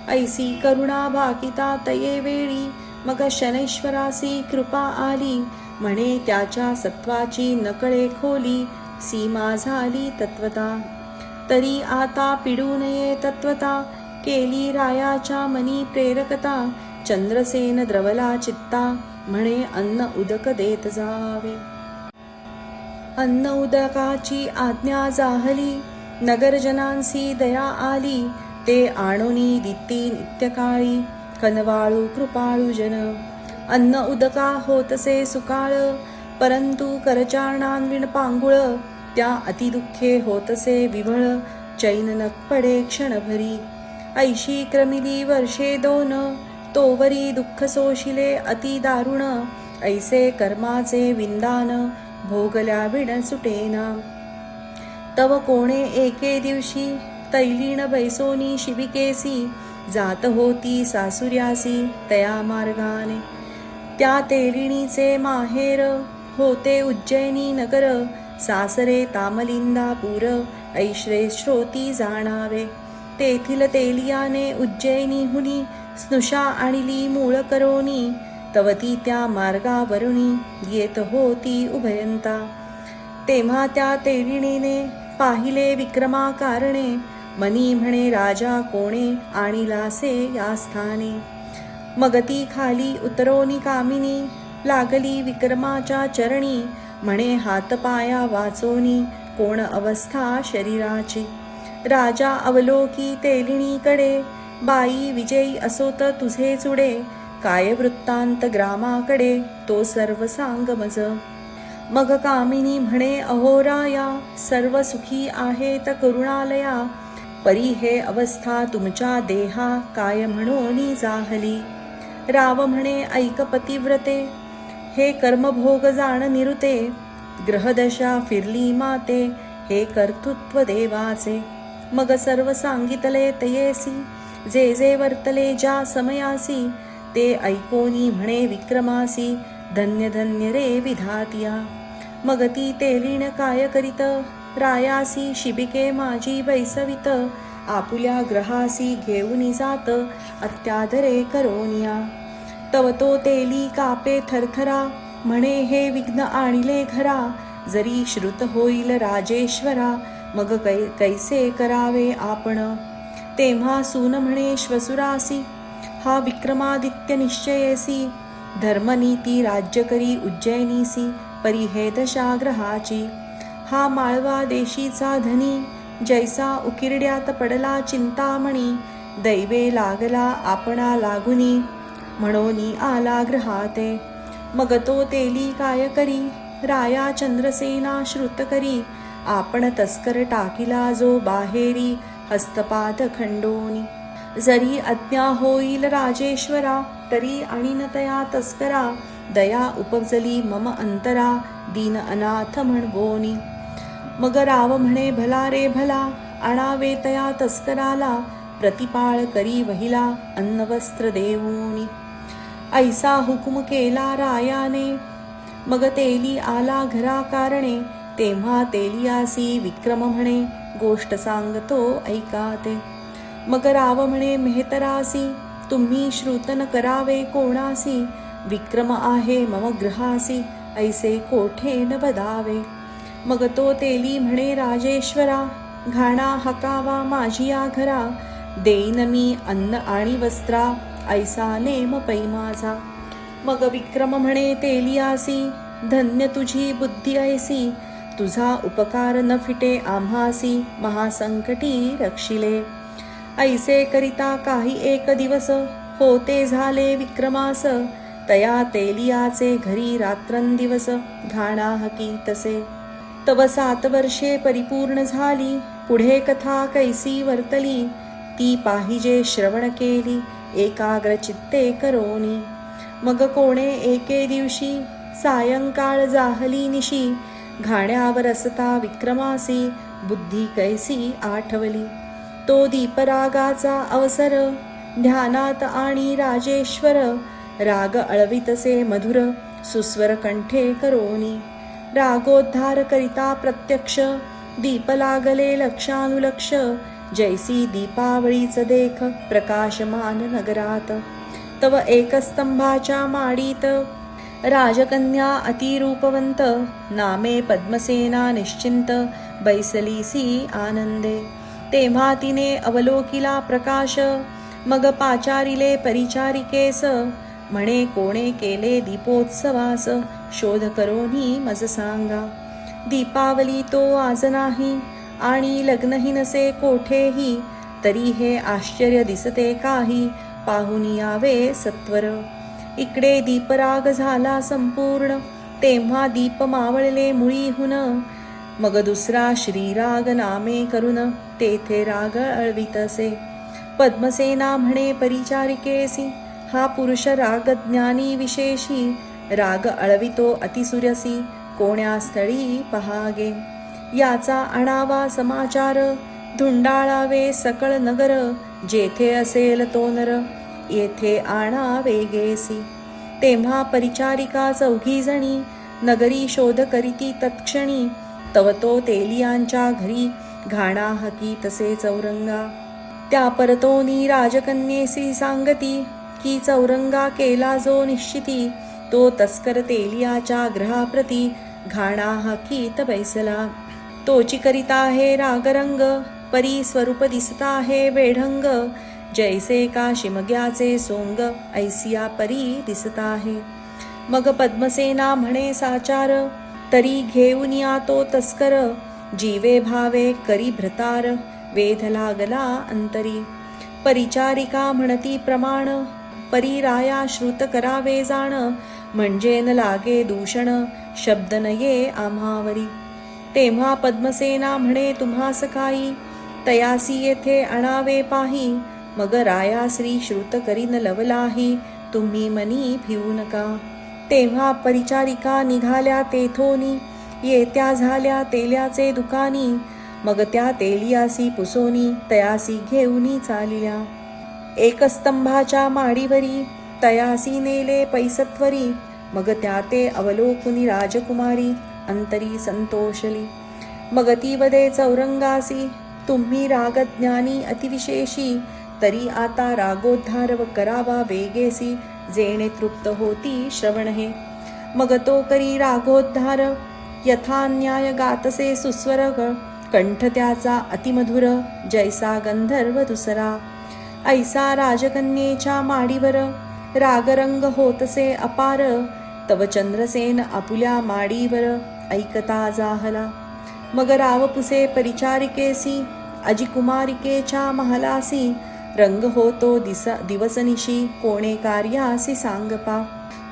[SPEAKER 1] ऐसी करुणा भाकिता तये वेळी, मग शनैश्वरासी कृपा आली, म्हणे त्याच्या सत्वाची नकळे खोली, सीमा झाली तत्वता. तरी आता पिडू नये तत्वता, केली रायाच्या मनी प्रेरकता, चंद्रसेन द्रवला चित्ता, म्हणे अन्न उदक देत जावे. अन्न उदकाची आज्ञा जाहली, नगरजनांसी दया आली, ते आणोनी दिती नित्यकाळी, कनवाळू कृपाळू जन. अन्न उदका होतसे सुकाळ, परंतु करचारणांविण पांगुळ, त्या अतिदुःखे होतसे विभळ, चैन न पडे क्षणभरी. ऐशी क्रमिली वर्षे दोन, तोवरी दुःख सोशिले अति दारुण, ऐसे कर्माचे विंदान, भोगल्या विण सुटेना. तव कोणे एके दिवशी, तैलीन बैसोनी शिबिकेसी, जात होती सासुर्यासी तया मार्गाने. त्या तेलिणीचे माहेर, होते उज्जैनी नगर, सासरे तामलिंदापूर, ऐश्रे श्रोती जाणावे. तेथील तेलियाने उज्जैनीहुनी, स्नुषा आणिली मूळ करोनी, तवती त्या मार्गावरुणी, येत होती उभयंता. तेव्हा त्या तेलिणीने पाहिले विक्रमा कारणे, मनी म्हणे राजा कोणे, आणिलासे या स्थाने. मग ती खाली उतरोनी कामिनी, लागली विक्रमाच्या चरणी, म्हणे हातपाया वाचोनी, कोण अवस्था शरीराची. राजा अवलोकी तेलिणीकडे, बाई विजयी असोत तुझे चुडे, काय वृत्तांत ग्रामाकडे, तो सर्व सांग मज. मग कामिनी म्हणे अहोराया, सर्व सुखी आहेत करुणालया, परी हे अवस्था तुमच्या देहा, काय म्हणोनी जाहली. राव म्हणे ऐक पतिव्रते, हे कर्मभोग जाण निरुते, ग्रहदशा फिरली माते, हे कर्तृत्व देवाचे. मग सर्व सांगितले तयेसी, जे जे वर्तले ज्या समयासी, ते ऐकोनी म्हणे विक्रमासी, धन्य धन्य रे विधातिया. मग ती तेलीण काय करीत, रायासी शिबिके माझी बैसवित, आपुल्या ग्रहासी घेऊनी जात, अत्यादरे करोनिया. तव तो तेली कापे थरथरा, म्हणे हे विघ्न आणिले घरा, जरी श्रुत होईल राजेश्वरा, मग कैसे करावे आपण. तेव्हा सून म्हणे श्वसुरासी, हा विक्रमादित्य निश्चयेसी, धर्मनीती राज्य करी उज्जैनीसी, परी हे दशा ग्रहाची. हा माळवा देशीचा धनी, जैसा उकिरड्यात पडला चिंतामणी, दैवे लागला आपणा लागुनी, म्हणोनी आला ग्रहाते. मग तो तेली काय करी, राया चंद्रसेना श्रुत करी, आपण तस्कर टाकिला जो बाहेरी, हस्तपाद खंडोनी. जरी अज्ञा होईल राजेश्वरा, तरी आणीनतया तस्करा, दया उपजली मम अंतरा, दीन अनाथ म्हणवोनी. मग राव म्हणे भला रे भला, आणावे तया तस्कराला, प्रतिपाळ करी वहिला, अन्नवस्त्र देऊनी. ऐसा हुकुम केला रायाने, मग तेली आला घरा कारणे. तेव्हा तेलियासी विक्रम म्हणे, गोष्ट सांगतो ऐका ते. मग राव म्हणे मेहतरासी, तुम्ही श्रुतन करावे कोणासी. विक्रम आहे मम गृहासी, ऐसे कोठे न बदावे. मग तो तेली म्हणे राजेश्वरा, घाणा हकावा माझिया घरा. देईन मी अन्न आणि वस्त्रा, ऐसा नेम पै माझा. मग विक्रम म्हणे तेलियासी, धन्य तुझी बुद्धी ऐसी. तुझा उपकार न फिटे आम्हासी, महासंकटी रक्षिले. ऐसे करिता काही एक दिवस, होते झाले विक्रमास. तया तेलियाचे घरी रात्रंदिवस, घाणा हकी तसे. तव 7 वर्षे परिपूर्ण झाली, पुढे कथा कैसी वर्तली. ती पाहिजे श्रवण केली, एकाग्र चित्ते करोनी. मग कोणे एके दिवशी, सायंकाळ जाहली निशी. घाण्यावर असता विक्रमासी, बुद्धी कैसी आठवली. तो दीपरागाचा अवसर, ध्यानात आणि राजेश्वर. राग अळवितसे मधुर, सुस्वर कंठे करोनी. रागोद्धार करिता प्रत्यक्ष, दीप लागले लक्षानुलक्ष. जैसी दीपावळीच देख, प्रकाशमान नगरात. तव एकस्तंभाच्या माडीत, राजकन्या अतिरूपवंत. नामे पद्मसेना निश्चिंत, बैसलीसी आनंदे. तेव्हा तिने अवलोकिला प्रकाश, मग पाचारिले परिचारिकेस. म्हणे कोणे केले दीपोत्सवास, शोध करोनी मज सांगा. दीपावली तो आज नाही, आणि लग्नही नसे कोठेही. तरी हे आश्चर्य दिसते काही, पाहून यावे सत्वर. इकडे दीपराग झाला संपूर्ण, तेव्हा दीप मावळले मुळीहून. मग दुसरा श्रीराग नामे करून, तेथे राग अळवितसे. पद्मसेना म्हणे परिचारिकेसी, हा पुरुष रागज्ञानी विशेषी. राग अळवितो अतिसुरसी, कोण्या स्थळी पहागे. याचा आणावा समाचार, धुंडाळावे सकळ नगर. जेथे असेल तो नर, येथे आणा वेगेसी. तेव्हा परिचारिका 4 जणी, नगरी शोध करीती तत्क्षणी. तव तो तेलियांच्या घरी, घाणा हकी तसे चौरंगा. त्या परतोनी राजकन्येसी सांगती, की चौरंगा केला जो निश्चिती. तो तस्कर तेलियाच्या ग्रहाप्रती, घाणा हकीत बैसला. तोची करिता हे रागरंग, परी स्वरूप दिसता हे वेढंग. जैसे का शिमग्याचे सोंग, ऐसिया परी दिसता आहे. मग पद्मसेना म्हणे साचार, तरी घेऊन या तो तस्कर. जीवे भावे करी भ्रतार, वेध लागला अंतरी. परिचारिका म्हणती प्रमाण, परी राया श्रुत करावे जाण. म्हणजे न लागे दूषण, शब्द नये आम्हावरी. तेव्हा पद्मसेना म्हणे तुम्हास काही, तयासी येथे आणावे पाही. मग राया श्री श्रुत करीन लवलाही, तुम्ही मनी भिवू नका. तेव्हा परिचारिका निघाल्या तेथोनी, येत्या झाल्या तेल्याचे दुकानी. मग त्या तेलियासी पुसोनी, तयासी घेऊनी चालिल्या. एक स्तंभाच्या माडीवरी, तयासी नेले पैसत्वरी. मग त्या ते अवलोकुनी राजकुमारी, अंतरी संतोषली. मग ती वदे चौरंगासी, तुम्ही रागज्ञानी अतिविशेषी. तरी आता रागोद्धार व करावा वेगेसी, जेणे तृप्त होती श्रवण हे. मग तो करी रागोद्धार, यथा न्याय गातसे सुस्वर. कंठ त्याचा अतिमधुर, जैसा गंधर्व दुसरा. ऐसा राजकन्येच्या माडीवर, रागरंग होतसे अपार. तव चंद्रसेन आपुल्या माडीवर, ऐकता जाहला. मग रावपुसे परिचारिकेसी, अजिकुमारिकेच्या महालासी. रंग होतो दिवसनिशी, कोणे कार्यासी सांगपा.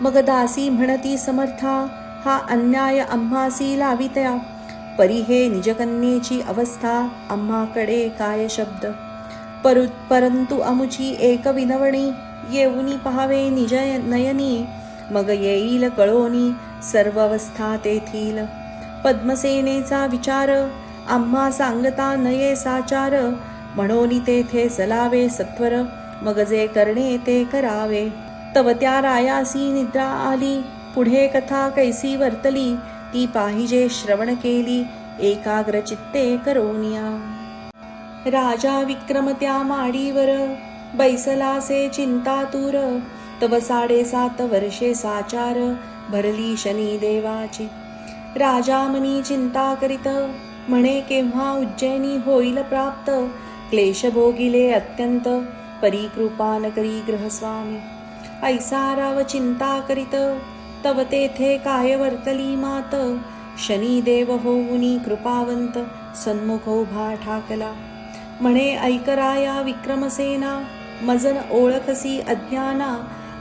[SPEAKER 1] मग दासी म्हणती समर्था, हा अन्याय आम्हासी लावितया. परी हे निजकन्येची अवस्था, आम्हाकडे काय शब्द. परंतु अमुची एक विनवणी, येऊनी पहावे निज नयनी. मग येईल कळोनी, सर्व अवस्था तेथील. पद्मसेनेचा विचार, आम्हा सांगता नये साचार. म्हणून तेथे चलावे सत्वर, मग जे करणे ते करावे. तव त्या रायासी निद्रा आली, पुढे कथा कैसी वर्तली, ती पाहिजे श्रवण केली, एकाग्र चित्ते करोनिया. राजा विक्रम त्या माडीवर, बैसलासे चिंतातूर, तव 7.5 वर्षे साचार, भरली शनी देवाची. राजा मनी चिंता करीत, म्हणे केव्हा उज्जैनी होईल प्राप्त, क्लेश भोगिले अत्यंत, परी कृपा न करी ग्रहस्वामी. ऐसा राव चिंता करीत, तव तेथे काय वर्तली मात, शनिदेव होऊनी कृपावंत, सन्मुख उभा ठाकला. म्हणे ऐकराया विक्रमसेना, मजन ओळखसी अज्ञाना,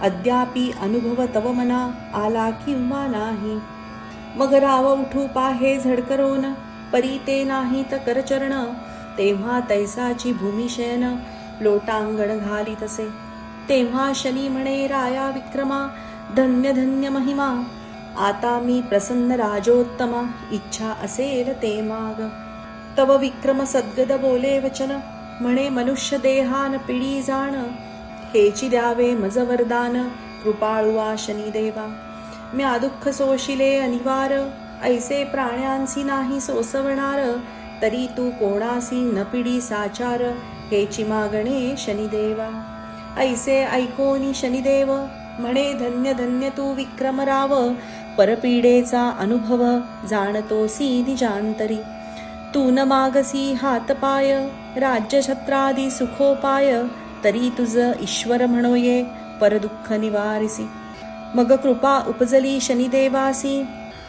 [SPEAKER 1] अद्यापि अनुभव तव मना, आला किंवा नाही. मग राव उठू पाहे झडकरोन, परी ते नाही त करचरण, तेव्हा तैसाची भूमिशयन, लोटांगण घाली तसे. तेव्हा शनी म्हणे राया विक्रमा, धन्य धन्य महिमा, आता मी प्रसन्न राजोत्तमा, इच्छा असेल ते माग. तव विक्रम सद्गद बोले वचन, म्हणे मनुष्य देहान पिढी जाण, हेची द्यावे मज वरदान, कृपाळुवा शनिदेवा. म्या दुःख सोशिले अनिवार, ऐसे प्राण्यांसी नाही सोसवणार, तरी तू कोणासी न पिढी साचार, हेची मागणे शनिदेवा. ऐसे ऐकोनी शनिदेव, म्हणे धन्य धन्य तू विक्रमराव, परपीडेचा अनुभव जाणतोसी निजांतरी. तू न मागसी हातपाय, राज्यछत्रादी सुखोपाय, तरी तुझ ईश्वर म्हणोये, परदुःख निवारिसी. मग कृपा उपजली शनिदेवासी,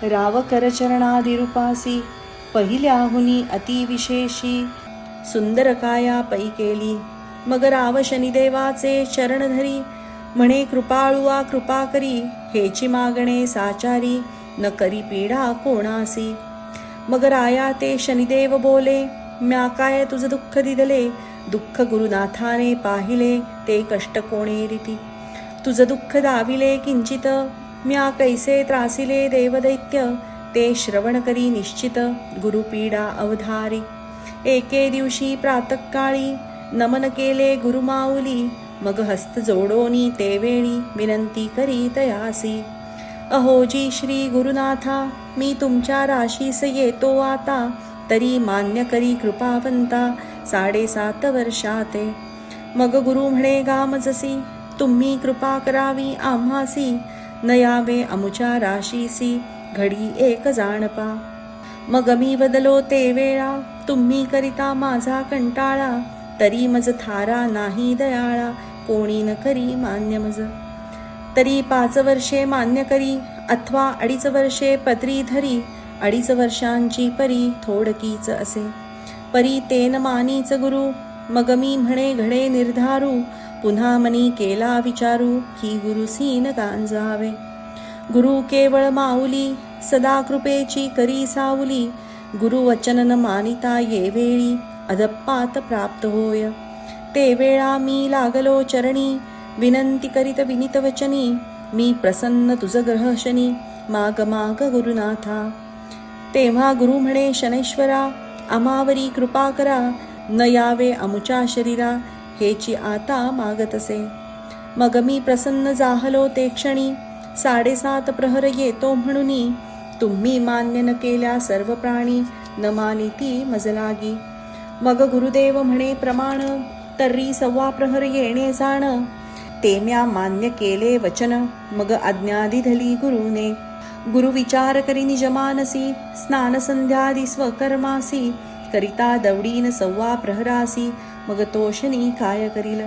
[SPEAKER 1] राव करचरणादी रूपासी, पहिल्याहुनी अतिविशेषी, सुंदर काया पै केली. मग राव शनिदेवाचे चरण धरी, म्हणे कृपाळुआ कृपा करी, हेची मागणे साचारी, न करी पीडा कोणासी. मग राया ते शनिदेव बोले, म्या काय तुझ दुःख दिदले, दुःख गुरुनाथाने पाहिले, ते कष्ट कोणे रीती. तुझ दुःख दाविले किंचित, म्या कैसे त्रासिले देवदैत्य, ते श्रवण करी निश्चित, गुरुपीडा अवधारी. एके दिवशी प्रातःकाळी, नमन केले गुरुमाऊली, मग हस्त जोडोनी ते वेळी, विनंती करी तयासी. अहोजी श्री गुरुनाथा, मी तुमच्या राशीस येतो आता, तरी मान्य करी कृपावंता, 7.5 वर्षाते. मग गुरु म्हणे गामजसी, तुम्ही कृपा करावी आम्हासी, न यावे अमुच्या राशीसी, घडी एक जाणपा. मग मी बदलो ते वेळा, तुम्ही करिता माझा कंटाळा, तरी मज थारा नाही दयाळा, कोणी न करी मान्य मज. तरी 5 वर्षे मान्य करी, अथवा 2.5 वर्षे पदरी धरी, 2.5 वर्षांची परी थोडकीच असे. परी तेन मानीच गुरु, मग मी म्हणे घडे निर्धारू, पुन्हा मनी केला विचारू, की गुरुसीन गांजावे. गुरु केवळ माऊली, सदा कृपेची करी सावली, गुरु वचन न मानिता ये वेळी, अधपात प्राप्त होय. ते वेळा मी लागलो चरणी, विनंती करीत विनित वचनी, मी प्रसन्न तुझ ग्रह शनी, माग माग गुरुनाथा. तेव्हा गुरु म्हणे शनैश्वरा, आम्हावरी कृपा करा, न यावे अमुच्या शरीरा, हेची आता मागतसे. मग मी प्रसन्न जाहलो ते क्षणी, 7.5 प्रहर येतो म्हणुनी, तुम्ही मान्य न केल्या सर्व प्राणी, न मानिती मजलागी. मग गुरुदेव म्हणे प्रमाण, तर्री 1.25 प्रहर येणे जाण, ते म्या मान्य केले वचन, मग आज्ञा दिधली गुरुने. गुरु विचार करी निजमानसी, स्नान संध्यादी स्वकर्मासी, करिता दवडीन 1.25 प्रहरासी, मग तो शनी काय करील.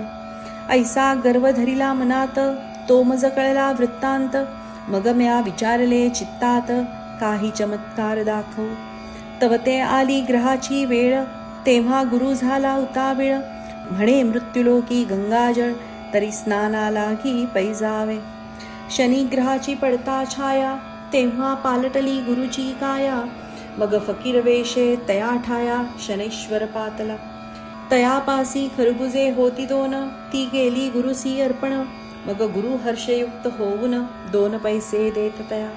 [SPEAKER 1] ऐसा गर्व धरिला मनात, तो मज कळला वृत्तांत, मग म्या विचारले चित्तात, काही चमत्कार दाखव. तव ते आली ग्रहाची वेळ, तेव्हा गुरु झाला उतावीळ, म्हणे मृत्युलोकी गंगाजळ, तरी स्नानाला की पैजावे. शनिग्रहाची पडता छाया, तेव्हा पालटली गुरुची काया, मग फकीर वेशे तया ठाया, शनैश्वर पातला. तयापासी खरबुजे होती 2, ती गेली गुरुसी अर्पण, मग गुरु हर्षयुक्त होऊन 2 पैसे देत तया.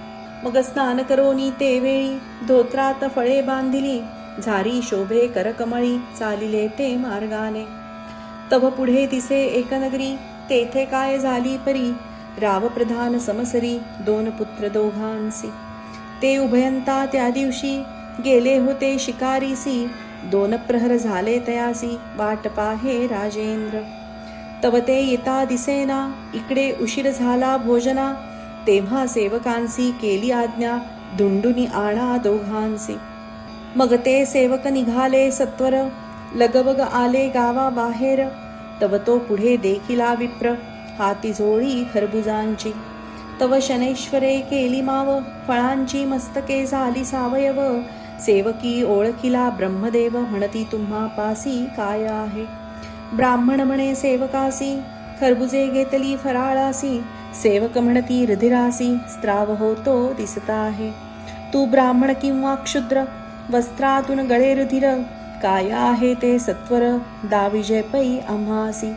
[SPEAKER 1] मग स्नान करोनी ते वेळी, धोत्रात फळे बांधिली, झारी शोभे करकमळी, चालिले ते मार्गाने. तव पुढे दिसे एक नगरी, तेथे काय झाली परी, राव प्रधान समसरी, दोन पुत्र दोघांसी. ते उभयंता त्या दिवशी, गेले होते शिकारीसी. दोन प्रहर झाले तयासी, वाट पाहे राजेंद्र. तव ते येता दिसेना, इकडे उशीर झाला भोजना. तेव्हा सेवकांसी केली आज्ञा, धुंडुनी आणा दोघांसी. मग ते सेवक निघाले सत्वर, लगबग आले गावाबाहेर. तव तो पुढे देखिला विप्र, हाती झोळी खरबुजांची. तव शनैश्वरे केली माव, फळांची मस्तके झाली सावयव. सेवकी ओळखिला ब्रह्मदेव, म्हणती तुम्हा पासी काय आहे. ब्राह्मण म्हणे सेवकासी, खरबुजे घेतली फराळासी. सेवक म्हणती रुधिरासी, स्त्राव होतो दिसत आहे. तू ब्राह्मण किंवा क्षुद्र, वस्त्रातून गळे रुधिर. काय आहे ते सत्वर, दाविजे पै आम्हासी.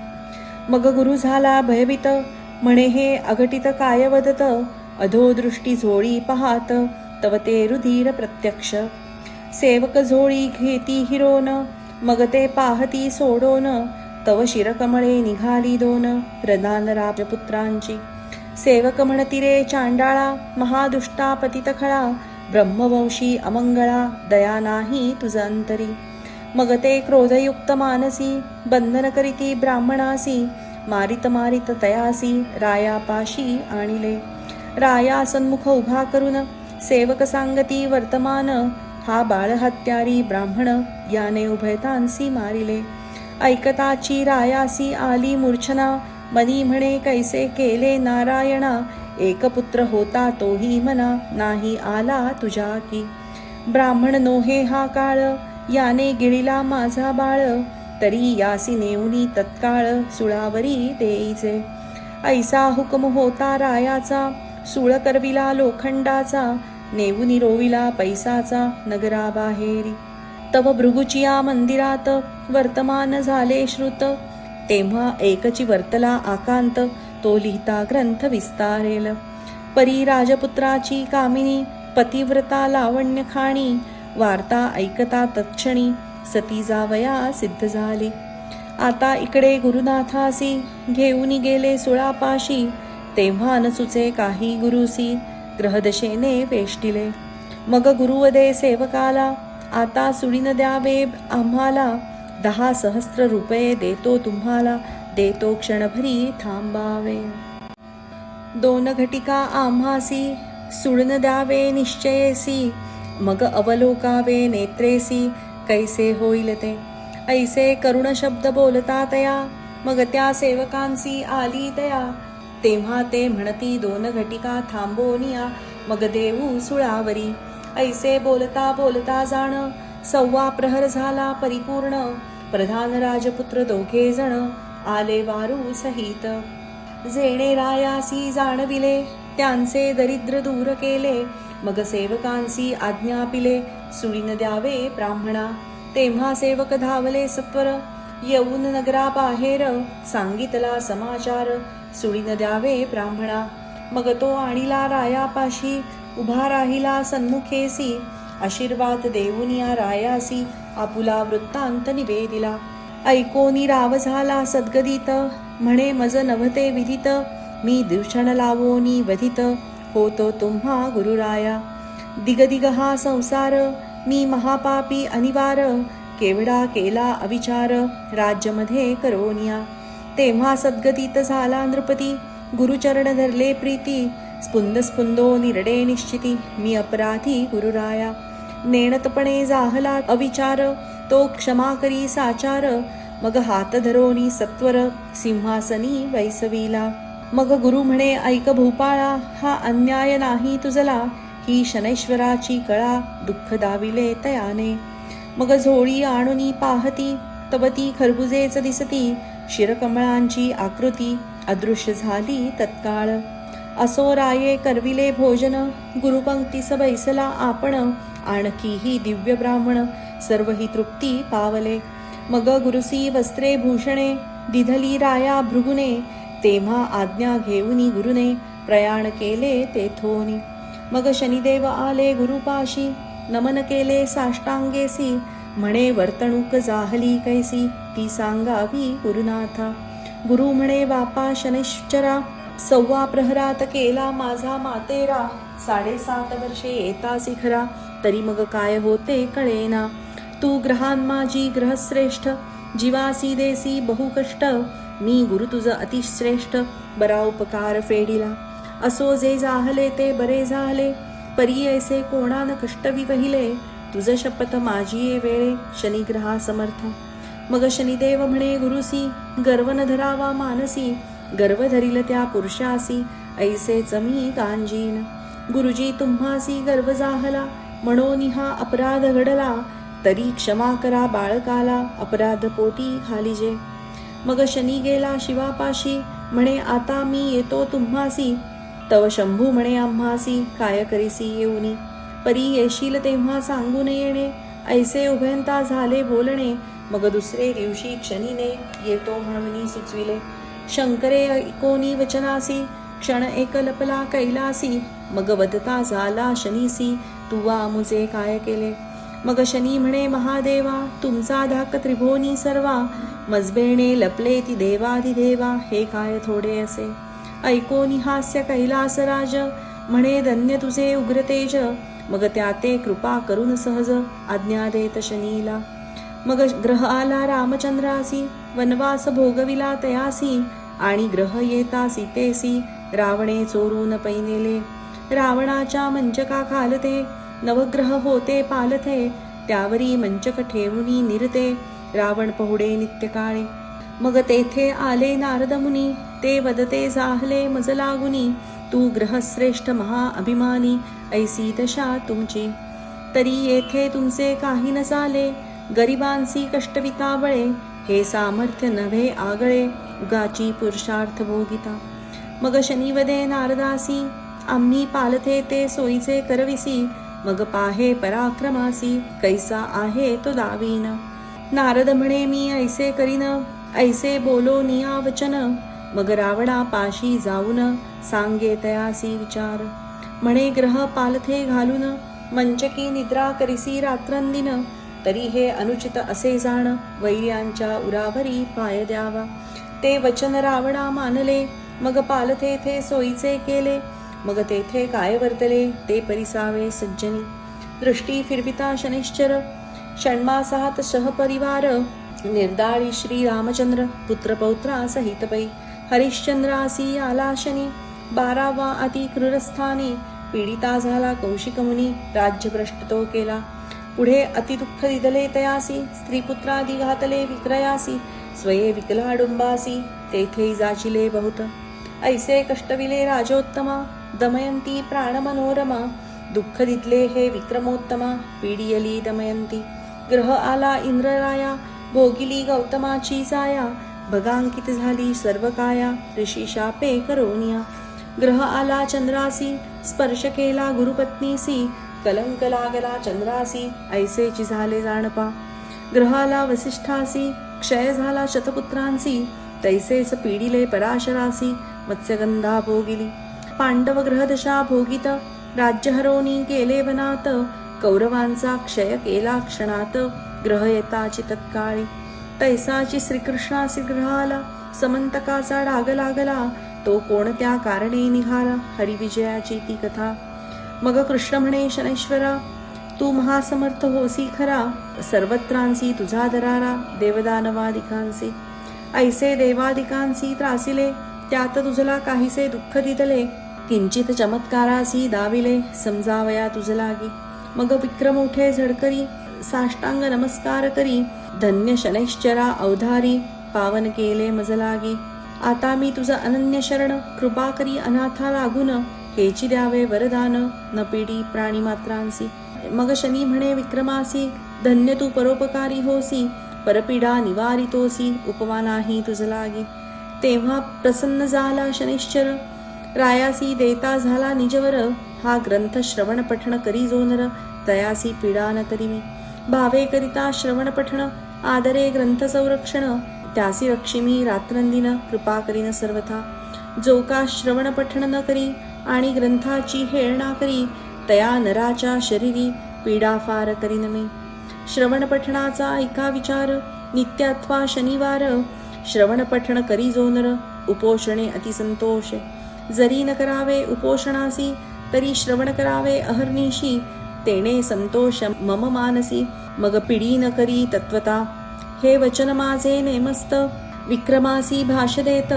[SPEAKER 1] मग गुरु झाला भयभीत, म्हणे हे अघटित काय वदत. अधोदृष्टी झोळी पाहात, तव ते रुधिर प्रत्यक्ष. सेवक झोळी घेती हिरोन, मग ते पाहती सोडोन. तव शिरकमळे निघाली दोन, प्रधान राजपुत्रांची. सेवक म्हणती रे चांडाळा, महादुष्टा पतित खळा. ब्रह्मवंशी अमंगळा, दया नाही तुझ अंतरी. मग ते क्रोधयुक्त मानसी, बंधन करीती ब्राह्मणासी. मारित मारित तयासी, रायापाशी आणिले. राया सन्मुख उभा करून, सेवक सांगती वर्तमान. हा बाळहत्यारी ब्राह्मण, याने उभयतांसी मारिले. ऐकताची रायासी आली मूर्छना, मनी म्हणे कैसे केले नारायणा. एक पुत्र होता तोही मना, नाही आला तुझ्या की. ब्राह्मण नोहे हा काळ, याने गिळिला माझा बाळ. तरी यासी नेऊनी तत्काळ, सुळावरी देईचे. ऐसा हुकम होता रायाचा, सुळ करविला लोखंडाचा. नेऊनी रोविला पैसाचा, नगराबाहेरी. तव भृगुचिया मंदिरात, वर्तमान झाले श्रुत. तेव्हा एकची वर्तला आकांत, तो लिहिता ग्रंथ विस्तारेल. परी राजपुत्राची कामिनी, पतिव्रता लावण्य खाणी. वार्ता ऐकता तत्क्षणी, सती जावया सिद्ध झाली. आता इकडे गुरुनाथासी, घेऊन गेले सुळापाशी. तेव्हा न सुचे काही गुरुसी, ग्रहदशेने वेष्टिले. मग गुरुवदे सेवकाला, आता सुडीन द्यावे आम्हाला. 10,000 रुपये देतो तुम्हाला, देतो क्षणभरी थांबावे. 2 घटिका आम्हासी, सुडन द्यावे निश्चयेसी. मग अवलोकावे नेत्रेसी, कैसे होईल ते. ऐसे करुण शब्द बोलता तया, मग त्या सेवकांसी आली तया. तेव्हा ते म्हणती 2 घटिका थांबोनिया, मग देऊ सुळावरी. ऐसे बोलता बोलता जाण, 1.25 प्रहर झाला परिपूर्ण. प्रधान राजपुत्र दोघे जण, आले वारू सहित. जेणे रायासी जाणविले, त्यांचे दरिद्र दूर केले. मग सेवकांसी आज्ञापिले, सुडीन द्यावे ब्राह्मणा. तेव्हा सेवक धावले सत्वर, येऊन नगराबाहेर. सांगितला समाचार, सुडीन द्यावे ब्राह्मणा. मग तो आणिला रायापाशी, उभा राहिला सन्मुखेसी. आशीर्वाद देऊन या रायासी, आपुला वृत्तांत निवेदिला. ऐकोनी राव झाला सद्गदित, म्हणे मज नव्हते विदित. मी दूषण लावोनी वधित, होतो तुम्हा गुरुराया. दिगदिग हा संसार, मी महापापी अनिवार. केवढा केला अविचार, राज्यमध्ये करोनिया. तेव्हा सद्गदित झाला नृपती, गुरुचरण धरले प्रीती. स्पुंद स्पुंदो निरडे निश्चिती, मी अपराधी गुरुराया. नेणतपणे जाहला अविचार, तो क्षमा करी साचार. मग हात धरोनी सत्वर, सिंहासनी वैसविला. मग गुरु म्हणे ऐक भूपाळा, हा अन्याय नाही तुझला. ही शनैश्वराची कळा, दुःख दाविले तयाने. मग झोळी आणुनी पाहती, तवती खरबुजेच दिसती. शिरकमळांची आकृती, अदृश्य झाली तत्काळ. असो राये करविले भोजन, गुरुपंक्तीस बैसला आपण. आणखीही दिव्य ब्राह्मण, सर्व ही तृप्ती पावले. मग गुरुसी वस्त्रे भूषणे, दिधली राया भृगुने. तेव्हा आज्ञा घेऊनी गुरुने, प्रयाण केले तेथोनी. मग शनिदेव आले गुरुपाशी, नमन केले साष्टांगेसी. म्हणे वर्तणूक जाहली कैसी, ती सांगावी गुरुनाथा. गुरु म्हणे बापा शनैश्चरा, सव्वा प्रहरात केला माझा मातेरा, 7.5 वर्षे येतासी खरा, तरी मग काय होते कळेना. तू ग्रहान माझी ग्रहश्रेष्ठ, जीवासी देसी बहु कष्ट, मी गुरु तुझ अतिश्रेष्ठ, बरा उपकार फेडिला. असो जे जाहले ते बरे झाले, परी ऐसे कोणान कष्ट विवहिले, तुझ शपथ माझी ये वेळे, शनिग्रहा समर्थ. मग शनिदेव म्हणे गुरुसी, गर्व न धरावा मानसी, गर्व धरिल त्या पुरुषासी, ऐसेच मी कांजीन. गुरुजी तुम्हासी गर्व जाहला, म्हणून हा अपराध घडला, तरी क्षमा करा बाळकाला, अपराध पोटी खालीजे. मग शनी गेला शिवापाशी, म्हणे आता मी येतो तुम्हासी, तव शंभू म्हणे आम्हासी, काय करीसी येऊनी. परी येशील तेव्हा सांगून येणे, ऐसे उभयंता झाले बोलणे. मग दुसरे दिवशी क्षणीने येतो म्हणून सुचविले. शंकरे ऐकोनी वचनासी, क्षण एक लपला कैलासी, मग वदता झाला शनीसी, तुवा मुझे काय केले. मग शनी म्हणे महादेवा, तुमचा धाक त्रिभुवनी सर्वा, मजबेणे लपले ती देवाधिदेवा, हे काय थोडे असे. ऐकोनी हास्य कैलासराज, म्हणे धन्य तुझे उग्रतेज, मग त्या ते कृपा करून सहज, आज्ञा देत शनीला. मग ग्रह आला रामचंद्रासी, वनवास भोगविला तयासी, आणि ग्रह येता सीतेसी, रावणे चोरून पैनेले. रावणाच्या मंचका खालते, नवग्रह होते पालथे, त्यावरी मंचक ठेवुनी निरते, रावण पहुडे नित्यकाळे. मग तेथे आले नारद मुनी, ते वदते जाहले मज लागुनी, तू ग्रहश्रेष्ठ महाअभिमानी, ऐसी दशा तुमची. तरी येथे तुमचे काही न झाले, गरिबांसी कष्ट वितावळे, हे सामर्थ्य नव्हे आगळे, उगाची पुरुषार्थ भोगिता. मग शनिवदे नारदासी, आम्ही पालथे ते सोयीचे करविसी, मग पाहे पराक्रमासी, कैसा आहे तो दावीन. नारद म्हणे मी ऐसे करीन, ऐसे बोलो निया वचन, मग रावणा पाशी जाऊन, सांगे तयासी विचार. म्हणे ग्रह पालथे घालून, मंचकी निद्रा करिसी रात्रंदिन, तरी हे अनुचित असे जाण, वैर्यांच्या उरावरी पाय द्यावा. ते वचन रावणा मानले, मग पालथे थे सोयीचे केले, मग तेथे काय वर्तले, ते परिसावे सज्जनी. दृष्टी फिरविता शनिश्चर, षण्मासात सहपरिवार, निर्दाळी श्री रामचंद्र, पुत्रपौत्रा सहित पै. हरिश्चंद्रासी आला शनी, 12वा अति क्रूरस्थानी, पीडिता झाला कौशिक मुनी, राज्यभ्रष्ट तो केला. पुढे अतिदुःख दिदले तयासी, स्त्रीपुत्रादी घातले विक्रयासी, स्वये विकलाडुंबासी, तेथे जाचिले बहुत. ऐसे कष्टविले राजोत्तमा, दमयंती प्राणमनोरमा, दुःख दिदले हे विक्रमोत्तमा, पीडियली दमयंती. ग्रह आला इंद्रराया, भोगिली गौतमाची जाया, भगांकित झाली सर्व काया, ऋषी शापे करोनिया. ग्रह आला चंद्रासी, स्पर्श केला गुरुपत्नीसी, कलंक लागला चंद्रासी, ऐसेची झाले जाणपा. ग्रहाला वसिष्ठासी, क्षय झाला शतपुत्रांसी, तैसेच पीडिले पराशरासी, मत्स्यगंधा भोगिली. पांडव ग्रहदशा भोगित, राज्य हरोनी केले वनात, कौरवांचा क्षय केला क्षणात, ग्रह येताची तत्काळी. तैसाची श्रीकृष्णासी ग्रहाला, समंतकाचा डाग लागला, तो कोणत्या कारणे निघाला, हरिविजयाची ती कथा. मग कृष्ण म्हणे शनैश्वरा, तू महासमर्थ होसी खरा, सर्वत्रांसी तुझा दरारा, देवदानवादिकांसी. ऐसे देवादिकांसी त्रासिले, त्यात तुझला काहीसे दुःख दिदले, किंचित चमत्कारासी दाविले, समजावया तुझ लागी. मग विक्रम उठे झडकरी, साष्टांग नमस्कार करी, धन्य शनैश्चरा अवधारी, पावन केले मज लागी. आता मी तुझ अनन्य शरण, कृपा करी अनाथा लागून, हेची द्यावे वरदान, न पीडी प्राणी मात्रांसी. मग शनी म्हणे विक्रमासी, धन्य तू परोपकारी होसी, परपीडा निवारितोसी, उपमा नाही तुझ लागी. तेव्हा प्रसन्न झाला शनिश्चर, रायासी देता झाला निजवर, हा ग्रंथ श्रवण पठण करी जो नर, तयासी पीडा न करी मी. भावे करिता श्रवण पठण, आदरे ग्रंथ संरक्षण, त्यासी रक्षिमी रात्रंदिन, कृपा करीन सर्वथा. जो का श्रवण पठण न करी, आणि ग्रंथाची हेळना करी, तया नराच्या शरीरी पीडा फार करीन मी. श्रवण पठणाचा ऐका विचार, नित्य अथवा शनिवार, श्रवण पठण करी जो नर, उपोषणे अतिसंतोष. जरी न करावे उपोषणासी, तरी श्रवण करावे अहर्निशी, तेने संतोष मम मानसी, मग पिढी न करी तत्वता. हे वचन माझे नेमस्त, विक्रमासी भाष्य देत,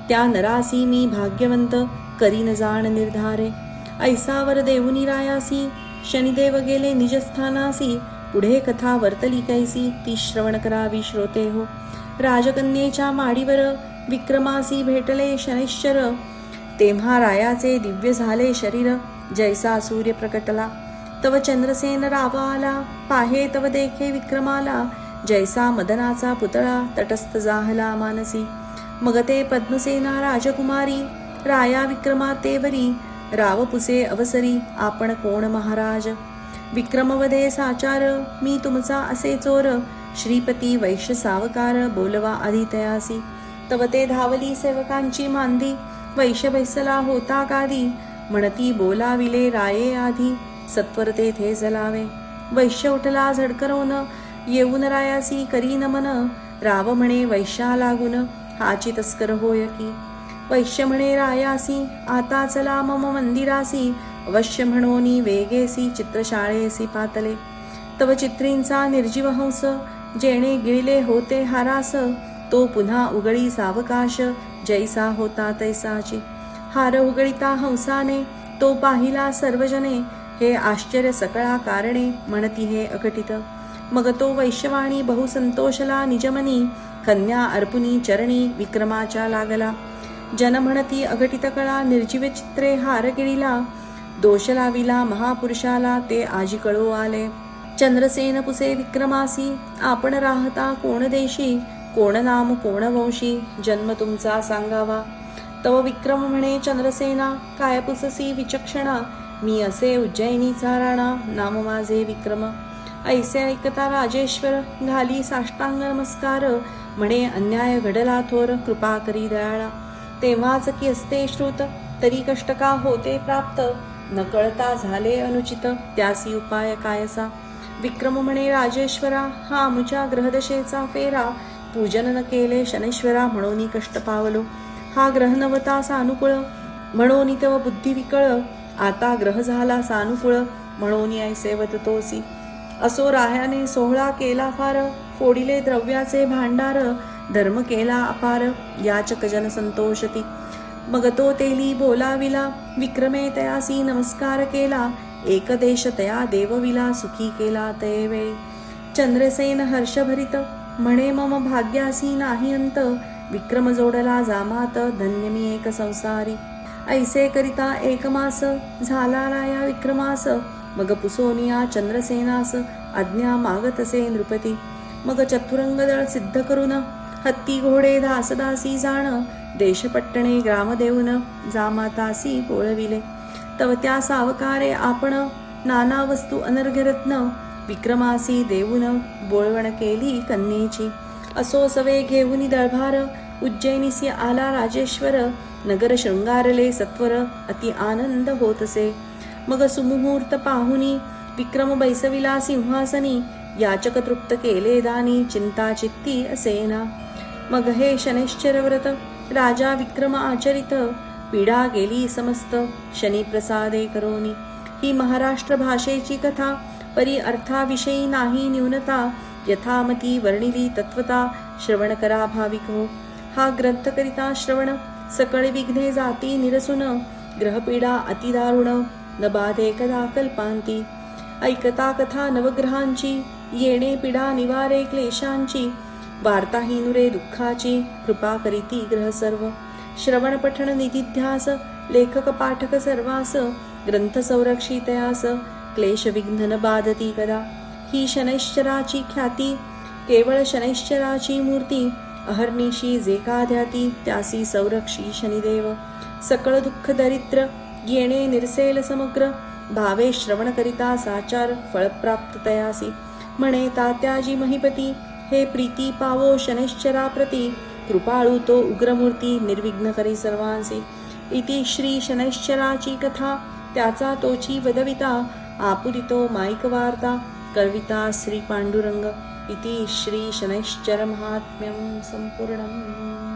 [SPEAKER 1] त्या नरासी मी भाग्यवंत, करी न जाण निर्धारे. ऐसावर देऊनी रायासी, शनिदेव गेले निजस्थानासी, पुढे कथा वर्तली कैसी, ती श्रवण करावी श्रोते हो. राजकन्येच्या माडीवर विक्रमासी भेटले शनैश्चर, तेव्हा रायाचे दिव्य झाले शरीर, जैसा सूर्य प्रकटला. तव चंद्रसेन रावा आला, पाहे तव देखे विक्रमाला, जैसा मदनाचा पुतळा तटस्थ जाहला मानसी. मग ते पद्मसेना राजकुमारी, राया विक्रमा तेवरी, रावपुसे अवसरी, आपण कोण महाराज. विक्रमवदे साचार, मी तुमचा असे चोर, श्रीपती वैश्य सावकार, बोलवा आधी तयासी. तव ते धावली सेवकांची मांदी, वैश्य बैसला होता गादी, म्हणती बोलाविले राये आधी, सत्वर तेथे जलावे. वैश्य उठला झडकरोन, येऊन रायासी करी नमन, राव म्हणे वैश्या लागून, हाची तस्कर होय की. वैश्य म्हणे रायासी, आता चला मम मंदिरासी, अवश्य म्हणोनी वेगेसी, चित्रशाळेसी पातले. तव चित्रींचा निर्जीव हंस, जेणे गिळले होते हारास, तो पुन्हा उगळी सावकाश, जैसा होता तैसाची. हार उगळिता हंसाने, तो पाहिला सर्वजने, हे आश्चर्य सकळा कारणे, म्हणती हे अघटित. मग तो वैश्यवाणी बहुसंतोषला निजमनी, कन्या अर्पुनी चरणी विक्रमाच्या लागला. जन म्हणती अघटित कळा, निर्जीव चित्रे हार गिळिला, दोष लाविला महापुरुषाला, ते आजी कळू आले. चंद्रसेन पुसे विक्रमासी, आपण राहता कोण देशी, कोण नाम कोण वंशी, जन्म तुमचा सांगावा. तव विक्रम म्हणे चंद्रसेना, काय पुससी विचक्षणा, मी असे उज्जैनीचा राणा, नाम माझे विक्रम. ऐसे ऐकता राजेश्वर, घाली साष्टांग नमस्कार, म्हणे अन्याय घडला थोर, कृपा करी दयाळा. तेव्हाच की असते श्रुत, तरी कष्ट का होते प्राप्त, न कळता झाले अनुचित, त्यासी उपाय कायसा. विक्रम म्हणे राजेश्वरा, हा आमच्या ग्रहदशेचा फेरा, पूजन न केले शनैश्वरा, म्हणून कष्ट पावलो. हा ग्रह नवता सानुकूळ, म्हणून तव बुद्धी विकळ, आता ग्रह झाला सानुकूळ, म्हणून ऐसे वदतोसी. असो राह्याने सोहळा केला फार, फोडिले द्रव्याचे भांडार, धर्म केला अपार, याचक जन संतोषती. मग तो तेली बोलाविला, विक्रमे तयासी नमस्कार केला, एक देश तया देवविला, सुखी केला ते वेळी. चंद्रसेन हर्षभरित, म्हणे मम भाग्यासी नाही अंत, विक्रम जोडला जामात, धन्य मी एक संसारी. ऐसे करिता एक मास, झाला राया विक्रमास, मग पुसोनिया चंद्रसेनास, आज्ञा मागतसे नृपती. मग चतुरंग दळ सिद्ध करून, हत्ती घोडे दासदासी जाण, देशपट्टणे ग्राम देऊन, जामातासी पोळविले. तव त्या सावकारे आपण, नाना वस्तू अनर्घ्यरत्न, विक्रमासी देऊन, बोळवण केली कन्येची. असो सवे घेऊनी दळभार, उज्जैनीसी आला राजेश्वर, नगर शृंगारले सत्वर, अति आनंद होतसे. मग सुमुहूर्त पाहुनी, विक्रम बैसविला सिंहासनी, याचक तृप्त केले दानी, चिंता चित्ती असेना. मग हे शनैश्चर व्रत, राजा विक्रम आचरित, पीडा गेली समस्त, शनी प्रसादे करोनी. ही महाराष्ट्र भाषेची कथा, परी अर्थाविषयी नाही न्यूनता, यथामती वर्णिली तत्वता, श्रवण करा भाविक हो. हा ग्रंथ करिता श्रवण, सकळ विघ्ने जाती निरसून, ग्रहपीडा अतिदारुण, न बाधे कदा कल्पांती. ऐकता कथा नवग्रहांची, येणे पीडा निवारे क्लेशांची, वार्ता ही नुरे दुःखाची, कृपा करीती ग्रह सर्व. श्रवण पठण निधिध्यास, लेखक पाठक सर्वास, ग्रंथ संरक्षितयास, क्लेश विघ्न न बाधती कदा. ही शनैश्चराची ख्याती, केवळ शनैश्चराची मूर्ती, अहर्निशी जे का ध्याती, त्यासी संरक्षी शनिदेव. सकळ दुःख दरिद्र, येणे निरसेल समग्र, भावे श्रवण करिता साचार, फळप्राप्त तयासी. म्हणे तात्याजी महिपती, हे प्रीती पावो शनैश्चरा प्रती, कृपाळू तो उग्रमूर्ती, निर्विघ्न करी सर्वांसी. इति श्री शनैश्चराची कथा, त्याचा तोची वदविता, आपुदितो माईक वार्ता, कविता श्री पांडुरंग. इति श्री शनैश्चर महात्म्यं संपूर्णम्.